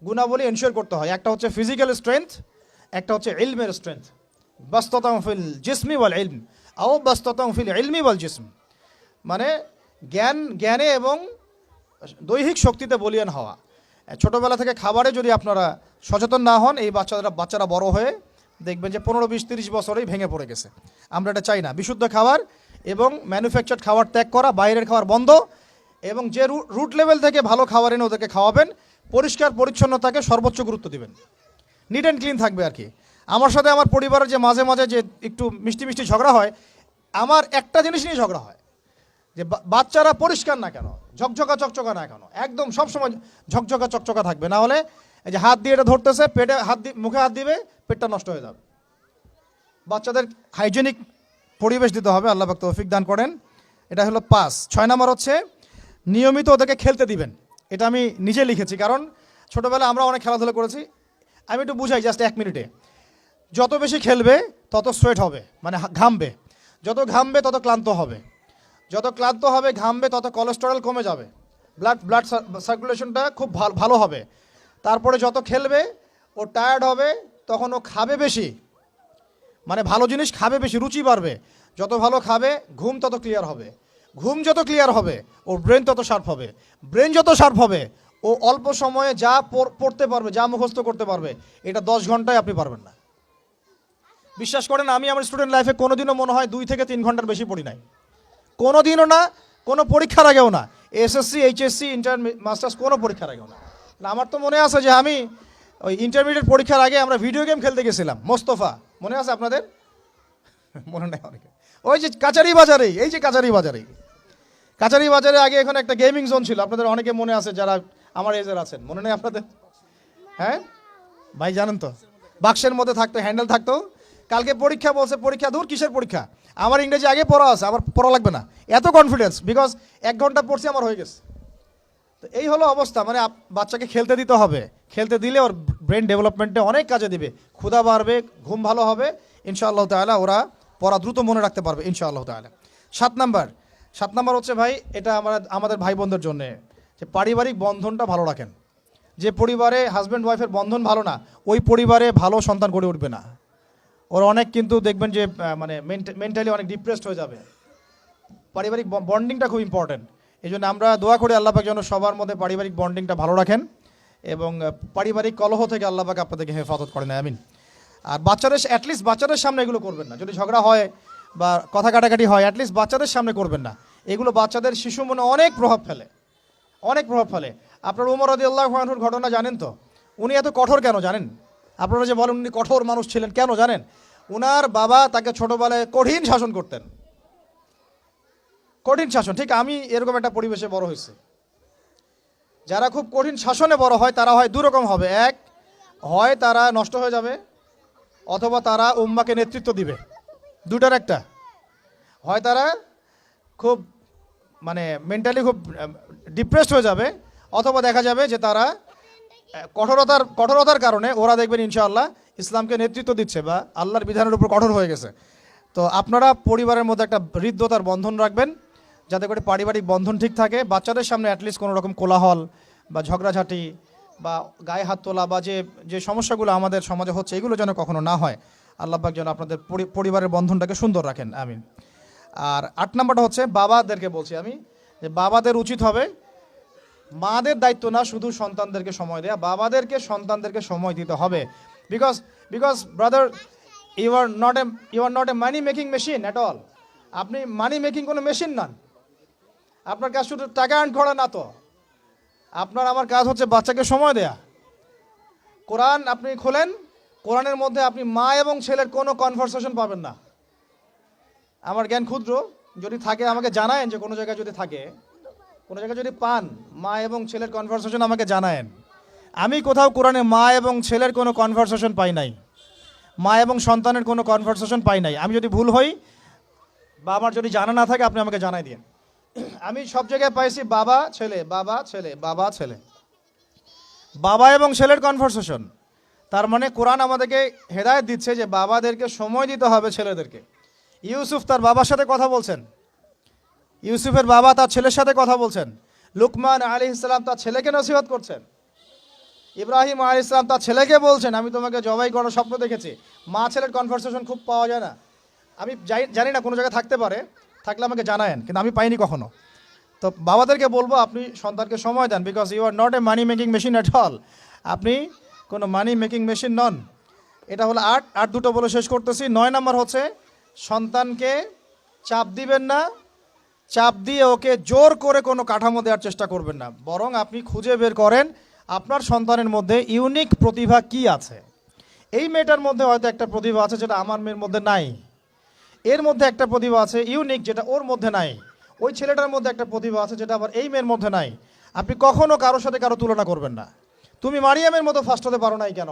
গুণাবলী এনশিওর করতে হয়। একটা হচ্ছে ফিজিক্যাল স্ট্রেংথ, একটা হচ্ছে ইলমের স্ট্রেংথ। বাসতাতাম ফিল জিসমি ওয়াল ইলম আও বাসতাতাম ফিল ইলমি ওয়াল জিসম, মানে জ্ঞানে এবং দৈহিক শক্তিতে বলীয়ান হওয়া। ছোটোবেলা থেকে খাবারে যদি আপনারা সচেতন না হন, এই বাচ্চারা বড় হয়ে দেখবেন যে 15, 20, 30 বছরেই ভেঙে পড়ে গেছে। আমরা এটা চাই না। বিশুদ্ধ খাবার এবং ম্যানুফ্যাকচার্ড খাবার ত্যাগ করা, বাইরের খাবার বন্ধ, এবং যে রুট লেভেল থেকে ভালো খাবার এনে ওদেরকে খাওয়াবেন, পরিষ্কার পরিচ্ছন্নতাকে সর্বোচ্চ গুরুত্ব দিবেন, নিট অ্যান্ড ক্লিন থাকবে আর কি। আমার সাথে আমার পরিবারের যে মাঝে মাঝে যে একটু মিষ্টি ঝগড়া হয়, আমার একটা জিনিস নিয়ে ঝগড়া হয় যে বাচ্চারা পরিষ্কার না কেন, চকচকা না কেন, একদম সবসময় চকচকা থাকবে, না হলে এই যে হাত দিয়ে এটা ধরতেছে, পেটে হাত দিয়ে মুখে হাত দিবে, পেটটা নষ্ট হয়ে যাবে। বাচ্চাদের হাইজেনিক পরিবেশ দিতে হবে, আল্লাহ পাক তৌফিক দান করেন। এটা হলো 5। 6 নাম্বার হচ্ছে নিয়মিত ওদেরকে খেলতে দিবেন। এটা আমি নিজে লিখেছি, কারণ ছোটোবেলায় আমরা অনেক খেলাধুলা করেছি। আমি একটু বুঝাই জাস্ট 1 মিনিটে। যত বেশি খেলবে তত সোয়েট হবে, মানে ঘামবে, যত ঘামবে তত ক্লান্ত হবে, ঘামবে তত কোলেস্টেরল কমে যাবে, ব্লাড সার্কুলেশনটা খুব ভালো হবে। তারপরে যত খেলবে ও টায়ার্ড হবে, তখন ও খাবে বেশি, মানে ভালো জিনিস খাবে বেশি, রুচি বাড়বে। যত ভালো খাবে ঘুম তত ক্লিয়ার হবে, ঘুম যত ক্লিয়ার হবে ওর ব্রেন তত শার্প হবে, ব্রেন যত শার্প হবে ও অল্প সময়ে যা পড়তে পারবে, যা মুখস্থ করতে পারবে, এটা 10 ঘন্টায় আপনি পারবেন না। বিশ্বাস করেন, আমি আমার স্টুডেন্ট লাইফে কোনোদিনও মনে হয় 2 থেকে 3 ঘন্টার বেশি পড়ি নাই, কোনোদিনও না, কোনো পরীক্ষার আগেও না, এসএসসি, এইচএসসি, ইন্টার, মাস্টার্স, কোনো পরীক্ষার আগেও না। আমার তো মনে আছে যে আমি ওই ইন্টারমিডিয়েট পরীক্ষার আগে আমরা ভিডিও গেম খেলতে গেছিলাম, মোস্তফা, মনে আছে আপনাদের? মনে নেই অনেকে। ওই যে কাচারি বাজারে আগে এখানে একটা গেমিং জোন ছিল, আপনাদের অনেকে মনে আছে যারা আমার এজের আছেন, মনে নেই আপনাদের? হ্যাঁ ভাই, জানেন তো, বাক্সের মধ্যে থাকতো, হ্যান্ডেল থাকতো। কালকে পরীক্ষা বলছে, পরীক্ষা দূর, কিসের পরীক্ষা, আমার ইংরেজি আগে পড়া আছে, আবার পড়া লাগবে না, এত কনফিডেন্স, বিকজ 1 ঘন্টা পড়ছি, আমার হয়ে গেছে। তো এই হলো অবস্থা, মানে বাচ্চাকে খেলতে দিতে হবে, খেলতে দিলে ওর ব্রেন ডেভেলপমেন্টে অনেক কাজে দিবে, ক্ষুধা বাড়বে, ঘুম ভালো হবে, ইনশাআল্লাহ তাআলা ওরা পড়া দ্রুত মনে রাখতে পারবে ইনশাআল্লাহ তাআলা। 7 নাম্বার হচ্ছে ভাই, এটা আমাদের ভাই বোনদের জন্যে, যে পারিবারিক বন্ধনটা ভালো রাখেন। যে পরিবারে হাজব্যান্ড ওয়াইফের বন্ধন ভালো না, ওই পরিবারে ভালো সন্তান গড়ে উঠবে না। ওরা অনেক কিন্তু দেখবেন যে মানে মেন্টালি অনেক ডিপ্রেসড হয়ে যাবে। পারিবারিক বন্ডিংটা খুব ইম্পর্টেন্ট। এই জন্য আমরা দোয়া করি আল্লাহ পাক যেন সবার মধ্যে পারিবারিক বন্ডিংটা ভালো রাখেন, এবং পারিবারিক কলহ থেকে আল্লাহ পাক আপনাদেরকে হেফাজত করেন, আমিন। আর অ্যাটলিস্ট বাচ্চাদের সামনে এগুলো করবেন না। যদি ঝগড়া হয় বা কথা কাটাকাটি হয়, অ্যাটলিস্ট বাচ্চাদের সামনে করবেন না। এগুলো বাচ্চাদের শিশু মনে অনেক প্রভাব ফেলে। আপনার উমর রাদিয়াল্লাহু আনহুর ঘটনা জানেন তো? উনি এত কঠোর কেন জানেন? আপনারা যে বলেন উনি কঠোর মানুষ ছিলেন, কেন জানেন? উনার বাবা তাকে ছোটোবেলায় কঠিন শাসন করতেন, কঠিন শাসন। ঠিক আমি এরকম একটা পরিবেশে বড় হয়েছি। যারা খুব কঠিন শাসনে বড় হয় তারা হয় 2 রকম হবে। এক, হয় তারা নষ্ট হয়ে যাবে, অথবা তারা উম্মাকে নেতৃত্ব দিবে। 2টার একটা, হয় তারা খুব মানে মেন্টালি খুব ডিপ্রেসড হয়ে যাবে, অথবা দেখা যাবে যে তারা কঠোরতার কারণে ওরা দেখবেন ইনশাআল্লাহ ইসলামকে নেতৃত্ব দিচ্ছে বা আল্লাহর বিধানের উপর কঠোর হয়ে গেছে। তো আপনারা পরিবারের মধ্যে একটা হৃদ্যতার বন্ধন রাখবেন, যাতে করে পারিবারিক বন্ধন ঠিক থাকে। বাচ্চাদের সামনে অ্যাটলিস্ট কোনো রকম কোলাহল বা ঝগড়াঝাটি বা গায়ে হাত তোলা বা যে সমস্যাগুলো আমাদের সমাজে হচ্ছে, এগুলো যেন কখনো না হয়। আল্লাহ পাক যেন আপনাদের পরিবারের বন্ধনটাকে সুন্দর রাখেন, আমিন। আর 8 নম্বরটা হচ্ছে বাবাদেরকে বলছি আমি, যে বাবাদের উচিত হবে মাদের দায়িত্ব না শুধু সন্তানদেরকে সময় দেয়া, বাবাদেরকে সন্তানদেরকে সময় দিতে হবে। Because because brother, you are not a money making machine at all. আপনি মানি মেকিং কোনো মেশিন নন। আপনার কাজ শুধু টাকা আর্ন করা না তো, আপনার আমার কাজ হচ্ছে বাচ্চাকে সময় দেয়া। কোরআন আপনি খোলেন, কোরআনের মধ্যে আপনি মা এবং ছেলের কোনো কনভারসেশন পাবেন না। আমার জ্ঞান ক্ষুদ্র, যদি থাকে আমাকে জানায়েন, যে কোনো জায়গায় যদি থাকে, কোনো জায়গায় যদি পান মা এবং ছেলের কনভারসেশন আমাকে জানায়েন। আমি কোথাও কোরআনে মা এবং ছেলের কোনো কনভারসেশন পাই নাই, মা এবং সন্তানের কোনো কনভারসেশন পাই নাই। আমি যদি ভুল হই বা আমার যদি জানা না থাকে আপনি আমাকে জানাই দিন। আমি সব জায়গায় পাইছি বাবা ছেলে, বাবা ছেলে, বাবা ছেলে, বাবা এবং ছেলের কনভারসেশন। তার মানে কোরআন আমাদেরকে হেদায়েত দিচ্ছে যে বাবাদেরকে সময় দিতে হবে ছেলেদেরকে। ইউসুফ তার বাবার সাথে কথা বলছেন, ইউসুফের বাবা তার ছেলের সাথে কথা বলছেন, লুকমান আলাইহিস সালাম তার ছেলেকে নসিহত করছেন, ইব্রাহিম আলাইহিস সালাম তার ছেলেকে বলছেন আমি তোমাকে জবাই করার স্বপ্ন দেখেছি। মা ছেলের কনভারসেশন খুব পাওয়া যায় না। আমি জানি না, কোনো জায়গায় থাকতে পারে, থাকলে আমাকে জানায়েন, কিন্তু আমি পাইনি কখনো। তো বাবাদেরকে বলবো আপনি সন্তানকে সময় দেন, because you are not a money making machine at all. আপনি কোনো মানি মেকিং মেশিন নন। এটা হলো 8 দুটো বলে শেষ করতেছি। 9 নম্বর হচ্ছে সন্তানকে চাপ দিবেন না, চাপ দিয়ে ওকে জোর করে কোনো কাঠামো দেওয়ার চেষ্টা করবেন না, বরং আপনি খুঁজে বের করেন আপনার সন্তানের মধ্যে ইউনিক প্রতিভা কি আছে। এই মেয়েটার মধ্যে হয়তো একটা প্রতিভা আছে যেটা আমার মেয়ের মধ্যে নাই, এর মধ্যে একটা প্রতিভা আছে ইউনিক যেটা ওর মধ্যে নাই, ওই ছেলেটার মধ্যে একটা প্রতিভা আছে যেটা আবার এই মেয়ের মধ্যে নাই। আপনি কখনো কারোর সাথে কারো তুলনা করবেন না। তুমি মারিয়ামের মতো ফার্স্ট হতে পারো নাই কেন,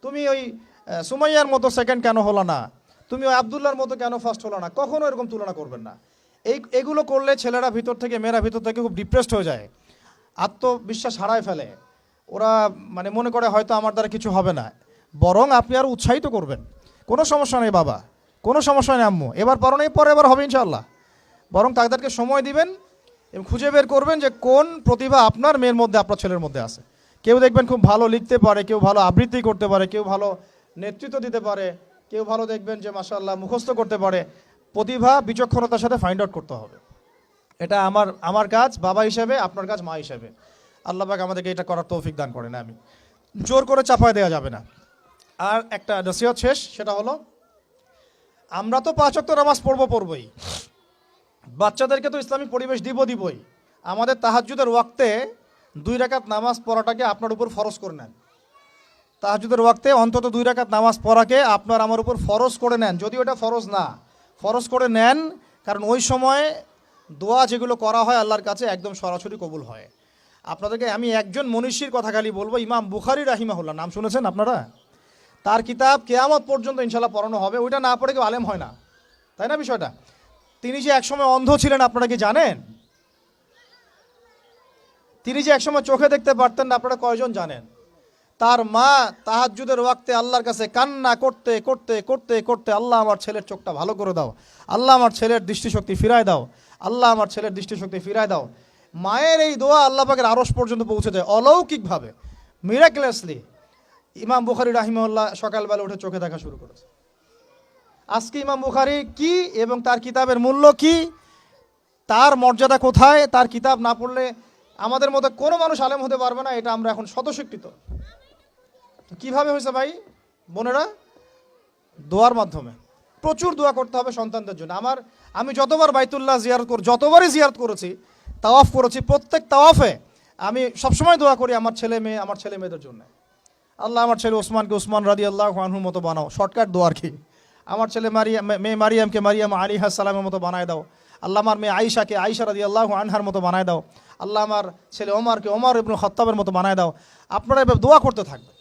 তুমি ওই সুমাইয়ার মতো সেকেন্ড কেন হলো না, তুমি ওই আবদুল্লাহর মতো কেন ফার্স্ট হলো না, কখনো এরকম তুলনা করবেন না। এগুলো করলে ছেলেরা ভিতর থেকে, মেয়েরা ভিতর থেকে খুব ডিপ্রেসড হয়ে যায়, আত্মবিশ্বাস হারায় ফেলে। ওরা মানে মনে করে হয়তো আমার দ্বারা কিছু হবে না। বরং আপনি আরও উৎসাহিত করবেন, কোনো সমস্যা নেই বাবা, কোনো সমস্যা নেই আম্মু, এবার পারো নেই পরে এবার হবে ইনশাআল্লাহ। বরং তাদেরকে সময় দিবেন এবং খুঁজে বের করবেন যে কোন প্রতিভা আপনার মেয়ের মধ্যে, আপনার ছেলের মধ্যে আছে। কেউ দেখবেন খুব ভালো লিখতে পারে, কেউ ভালো আবৃত্তি করতে পারে, কেউ ভালো নেতৃত্ব দিতে পারে, কেউ ভালো দেখবেন যে মাশাআল্লাহ মুখস্থ করতে পারে। প্রতিভা বিচক্ষণতার সাথে ফাইন্ড আউট করতে হবে। এটা আমার কাজ বাবা হিসেবে, আপনার কাজ মা হিসেবে। আল্লাহ পাক আমাদেরকে এটা করার তৌফিক দান করেন, আমি জোর করে চাপায় দেওয়া যাবে না। আর একটা নসিহত শেষ, সেটা হলো আমরা তো 5 ওয়াক্ত নামাজ পড়বই, বাচ্চাদেরকে তো ইসলামিক পরিবেশ দিবই। আমাদের তাহাজ্জুদের ওয়াক্তে 2 রাকাত নামাজ পড়াটাকে আপনার উপর ফরজ করে নেন। তাহাজ্জুদের ওয়াক্তে অন্তত 2 রাকাত নামাজ পড়াকে আপনার আমার উপর ফরজ করে নেন, যদি ওটা ফরজ না, ফরজ করে নেন। কারণ ওই সময় দোয়া যেগুলো করা হয় আল্লাহর কাছে একদম সরাসরি কবুল হয়। আপনাদেরকে আমি একজন মনীষীর কথা খালি বলবো, ইমাম বুখারী রাহিমাহুল্লাহ, নাম শুনেছেন আপনারা? তার কিতাব কিয়ামত পর্যন্ত ইনশাআল্লাহ পড়ানো হবে। ওইটা না পড়ে কেউ আলেম হয় না, তাই না বিষয়টা? তিনি যে একসময় অন্ধ ছিলেন আপনারা কি জানেন? তিনি যে একসময় চোখে দেখতে পারতেন না আপনারা কয়জন জানেন? তার মা তাহাজ্জুদের ওয়াক্তে আল্লাহর কাছে কান্না করতে করতে করতে করতে, আল্লাহ আমার ছেলের চোখটা ভালো করে দাও, আল্লাহ আমার ছেলের দৃষ্টিশক্তি ফিরায় দাও, আল্লাহ আমার ছেলের দৃষ্টিশক্তি ফিরায় দাও। মায়ের এই দোয়া আল্লাহ পাকের আরশ পর্যন্ত পৌঁছে যায় অলৌকিকভাবে, মিরাকুলাসলি। ইমাম বুখারী রাহিমাহুল্লাহ সকালবেলা উঠে চোখে দেখা শুরু করেছে। আজকে ইমাম বুখারী কি এবং তার কিতাবের মূল্য কি, তার মর্যাদা কোথায়, তার কিতাব না পড়লে আমাদের মধ্যে কোনো মানুষ আলেম হতে পারবে না, এটা আমরা এখন স্বতঃস্বীকৃত। কিভাবে হয়েছে ভাই বোনেরা? দোয়ার মাধ্যমে। প্রচুর দোয়া করতে হবে সন্তানদের জন্য। আমি যতবার বাইতুল্লাহ যতবারই জিয়ারত করেছি, তাওয়াফ করেছি, প্রত্যেক তাওয়াফে আমি সবসময় দোয়া করি আমার ছেলে মেয়েদের জন্য। আল্লাহ আমার ছেলে ওসমানকে ওসমান রাদিয়াল্লাহু আনহুর মতো বানাও, শর্টকাট দোয়ার কি। আমার ছেলে মেয়ে মারিয়ামকে মারিয়াম আলাইহিস সালামের মতো বানায় দাও। আল্লাহ আমার মেয়ে আয়েশাকে আয়েশা রাদিয়াল্লাহু আনহার মতো বানায় দাও। আল্লাহ আমার ছেলে ওমরকে ওমর ইবনে খাত্তাবের মতো বানায় দাও। আপনারা এভাবে দোয়া করতে থাকবেন।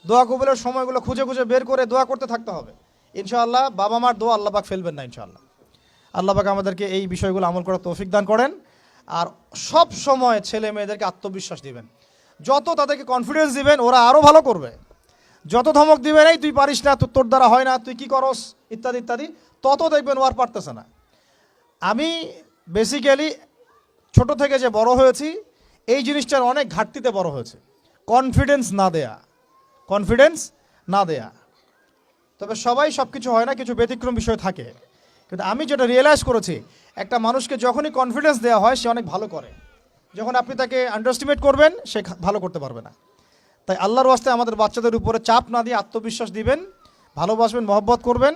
দোয়া কবুলের সময়গুলো খুঁজে খুঁজে বের করে দোয়া করতে থাকতে হবে ইনশাআল্লাহ। বাবা মার দোয়া আল্লাহ পাক ফেলবেন না ইনশাআল্লাহ। আল্লাহ পাক আমাদেরকে এই বিষয়গুলো আমল করার তৌফিক দান করেন। আর সব সময় ছেলে মেয়েদেরকে আত্মবিশ্বাস দিবেন। যত তাদেরকে কনফিডেন্স দিবেন ওরা আরও ভালো করবে। যত ধমক দিবেন এই তুই পারিস না, তোর দ্বারা হয় না, তুই কি করস, ইত্যাদি ইত্যাদি, তত দেখবেন ও আর পারতেছে না। আমি বেসিক্যালি ছোট থেকে যে বড় হয়েছি এই জিনিসটার অনেক ঘাটতিতে বড় হয়েছে, কনফিডেন্স না দেয়া। তো তবে সবাই সব কিছু হয় না, কিছু ব্যতিক্রম বিষয় থাকে। কিন্তু আমি যেটা রিয়েলাইজ করেছি, একটা মানুষকে যখনই কনফিডেন্স দেওয়া হয় সে অনেক ভালো করে। যখন আপনি তাকে আন্ডারস্টিমেট করবেন সে ভালো করতে পারবে না। তাই আল্লাহর ওয়াস্তে আমাদের বাচ্চাদের উপরে চাপ না দিয়ে আত্মবিশ্বাস দিবেন, ভালোবাসবেন, মহব্বত করবেন,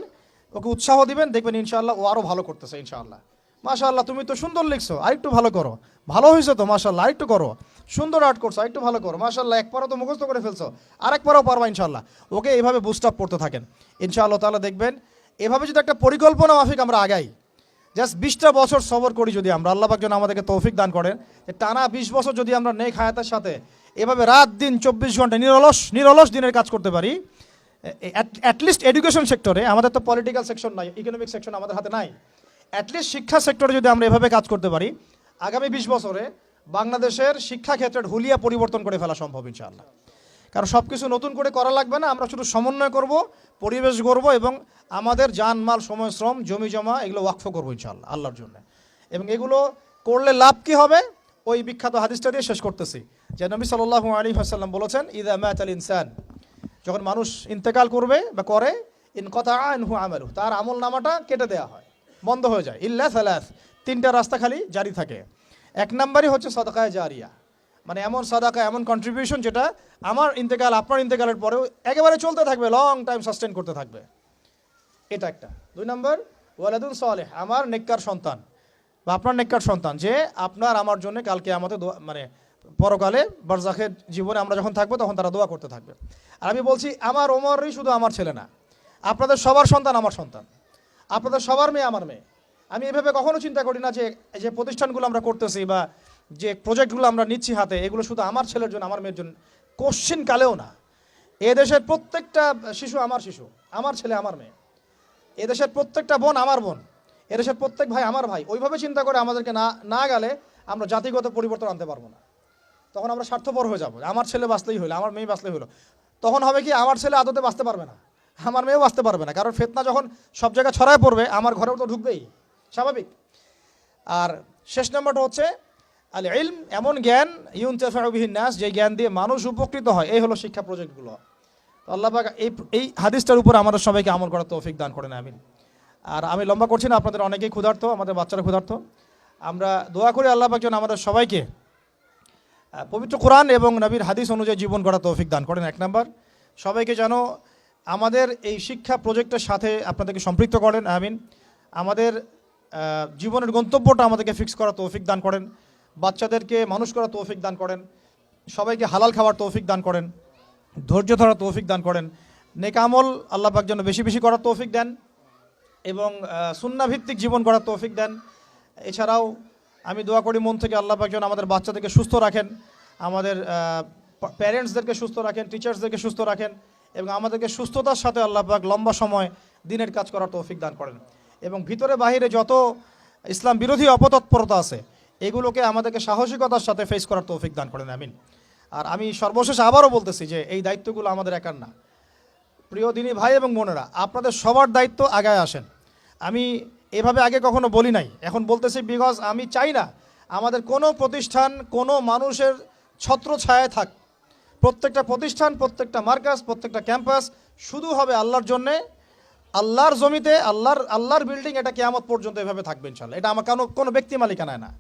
ওকে উৎসাহ দিবেন, দেখবেন ইনশাআল্লাহ ও আরও ভালো করতেছে ইনশাআল্লাহ। মাশাআল্লাহ তুমি তো সুন্দর লিখছো, আরেকটু ভালো করো, ভালো হয়েছে তো মাশাআল্লাহ, আরেকটু করো, সুন্দর আর্ট করছো, আরেকটু ভালো করো, মাশাআল্লাহ একবারও তো মুখস্থ করে ফেলছো, আরেকবারও পারবা ইনশাআল্লাহ। ওকে এইভাবে বুস্ট আপ করতে থাকেন ইনশাআল্লাহ তাআলা। দেখবেন এভাবে যদি একটা পরিকল্পনা মাফিক আমরা আগাই, জাস্ট 20টা বছর সবর করি যদি আমরা, আল্লাহ পাক যেন আমাদেরকে তৌফিক দান করেন, যে টানা 20 বছর যদি আমরা নেক হায়াতের সাথে এভাবে রাত দিন 24 ঘন্টা নিরলস দিনের কাজ করতে পারি, অ্যাটলিস্ট এডুকেশন সেক্টরে, আমাদের তো পলিটিক্যাল সেকশন নাই, ইকোনমিক সেকশন আমাদের হাতে নাই, অ্যাটলিস্ট শিক্ষা সেক্টরে যদি আমরা এভাবে কাজ করতে পারি, আগামী 20 বছরে বাংলাদেশের শিক্ষা ক্ষেত্রের হুলিয়া পরিবর্তন করে ফেলা সম্ভব ইনশাআল্লাহ। কারণ সব কিছু নতুন করে করা লাগবে না, আমরা শুধু সমন্বয় করব, পরিবেশ গড়ব এবং আমাদের জানমাল, সময়, শ্রম, জমি জমা এগুলো ওয়াকফ করবো ইনশাআল্লাহ আল্লাহর জন্য। এবং এগুলো করলে লাভ কি হবে, ওই বিখ্যাত হাদিসটা দিয়ে শেষ করতেছি, যে নবী সাল্লাল্লাহু আলাইহি ওয়াসাল্লাম বলেছেন, ইযা মাতাল ইনসান, যখন মানুষ ইন্তেকাল করবে বা করে, ইনকাতা আনহু আমালু, তার আমল নামাটা কেটে দেওয়া হয়, বন্ধ হয়ে যায়, ইল্লা সালাস, 3টা রাস্তা খালি জারি থাকে। 1 নম্বরই হচ্ছে সাদাকায়ে জারিয়া, মানে এমন সাদাকা, এমন কন্ট্রিবিউশন যেটা আমার ইন্তেকাল, আপনার ইন্তেকালের পরেও একেবারে চলতে থাকবে, লং টাইম সাস্টেন করতে থাকবে, এটা একটা। 2 নম্বর ওয়ালাদুন সালেহ, আমার নেককার সন্তান বা আপনার নেককার সন্তান, যে আপনার আমার জন্য কালকে আমাদের মানে পরকালে বারজাখের জীবনে আমরা যখন থাকবো তখন তারা দোয়া করতে থাকবে। আর আমি বলছি আমার ওমরই শুধু আমার ছেলে না, আপনাদের সবার সন্তান আমার সন্তান, আপনাদের সবার মেয়ে আমার মেয়ে। আমি এভাবে কখনো চিন্তা করি না যে যে প্রতিষ্ঠানগুলো আমরা করতেছি বা যে প্রজেক্টগুলো আমরা নিচ্ছি হাতে, এগুলো শুধু আমার ছেলের জন্য, আমার মেয়ের জন্য, কোশ্চিন কালেও না। এদেশের প্রত্যেকটা শিশু আমার শিশু, আমার ছেলে আমার মেয়ে, এদেশের প্রত্যেকটা বোন আমার বোন, এদেশের প্রত্যেক ভাই আমার ভাই। ওইভাবে চিন্তা করে আমাদেরকে না গেলে আমরা জাতিগত পরিবর্তন আনতে পারবো না। তখন আমরা স্বার্থপর হয়ে যাবো, আমার ছেলে বাঁচলেই হলো, আমার মেয়ে বাঁচলেই হলো। তখন হবে কি, আমার ছেলে আদতে বাঁচতে পারবে না, আমার মেয়েও বাঁচতে পারবে না, কারণ ফিতনা যখন সব জায়গায় ছড়ায় পড়বে আমার ঘরেও তো ঢুকবেই, স্বাভাবিক। আর শেষ নম্বরটা হচ্ছে আল ইলম, এমন জ্ঞান ইউনতাফাউ বিহিন নাস, যে জ্ঞান দিয়ে মানুষ উপকৃত হয়, এই হলো শিক্ষা প্রজেক্টগুলো। তো আল্লাহ পাক এই হাদিসটার উপর আমাদের সবাইকে আমল করার তৌফিক দান করেন, আমিন। আর আমি লম্বা করছি না, আপনাদের অনেকেই ক্ষুধার্ত, আমাদের বাচ্চারা ক্ষুধার্ত। আমরা দোয়া করি আল্লাহ পাক যেন আমাদের সবাইকে পবিত্র কোরআন এবং নবীর হাদিস অনুযায়ী জীবন গড়ার তৌফিক দান করেন। 1 নম্বর, সবাইকে যেন আমাদের এই শিক্ষা প্রজেক্টের সাথে আপনাদেরকে সম্পৃক্ত করেন, আমিন। আমাদের জীবনের গন্তব্যটা আমাদেরকে ফিক্স করার তৌফিক দান করেন, বাচ্চাদেরকে মানুষ করার তৌফিক দান করেন, সবাইকে হালাল খাওয়ার তৌফিক দান করেন, ধৈর্য ধরার তৌফিক দান করেন, নেক আমল আল্লাহ পাক যেন বেশি বেশি করার তৌফিক দেন এবং সুন্নাহ ভিত্তিক জীবন গড়ার তৌফিক দেন। এছাড়াও আমি দোয়া করি মন থেকে আল্লাহ পাক যেন আমাদের বাচ্চাদেরকে সুস্থ রাখেন, আমাদের প্যারেন্টসদেরকে সুস্থ রাখেন, টিচার্সদেরকে সুস্থ রাখেন এবং আমাদেরকে সুস্থতার সাথে আল্লাহ পাক লম্বা সময় দিনের কাজ করার তৌফিক দান করেন। এবং ভিতরে বাহিরে যত ইসলাম বিরোধী অপতৎপরতা আছে এগুলোকে আমাদেরকে সাহসিকতার সাথে ফেস করার তৌফিক দান করেন, আমিন। আর আমি সর্বশেষ আবারও বলতেছি যে এই দায়িত্বগুলো আমাদের একার না। প্রিয় দিনী ভাই এবং বোনেরা, আপনাদের সবার দায়িত্ব আগায় আসেন। আমি এভাবে আগে কখনো বলি নাই, এখন বলতেছি বিকজ আমি চাই না আমাদের কোনো প্রতিষ্ঠান কোনো মানুষের ছত্র ছায়ায় থাক। প্রত্যেকটা প্রতিষ্ঠান, প্রত্যেকটা মার্কাস, প্রত্যেকটা ক্যাম্পাস শুধু হবে আল্লাহর জন্যে, আল্লাহর জমিতে, আল্লাহর বিল্ডিং, এটা কিয়ামত পর্যন্ত এভাবে থাকবে ইনশাআল্লাহ। এটা আমার কোনো ব্যক্তি মালিকানায় না,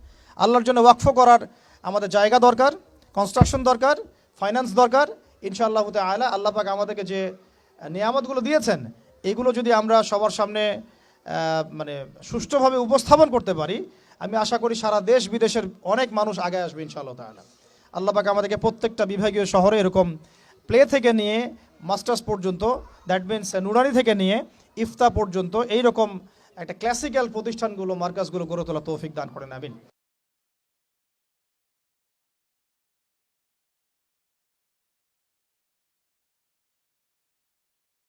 আল্লাহর জন্য ওয়াকফ করার আমাদের জায়গা দরকার, কনস্ট্রাকশন দরকার, ফাইন্যান্স দরকার ইনশাআল্লাহ তাআলা। আল্লাহ পাক আমাদেরকে যে নিয়ামতগুলো দিয়েছেন এগুলো যদি আমরা সবার সামনে মানে সুষ্ঠুভাবে উপস্থাপন করতে পারি, আমি আশা করি সারা দেশ বিদেশের অনেক মানুষ আগে আসবে ইনশাআল্লাহ তাআলা। আল্লাহ পাক আমাদেরকে প্রত্যেকটা বিভাগীয় শহরে এরকম প্লে থেকে নিয়ে মাস্টার্স পর্যন্ত, দ্যাট মিনস নুরানি থেকে নিয়ে ইফতা পর্যন্ত এইরকম একটা ক্লাসিক্যাল প্রতিষ্ঠানগুলো, মার্কাসগুলো গড়ে তোলা তৌফিক দান করেন, আমিন।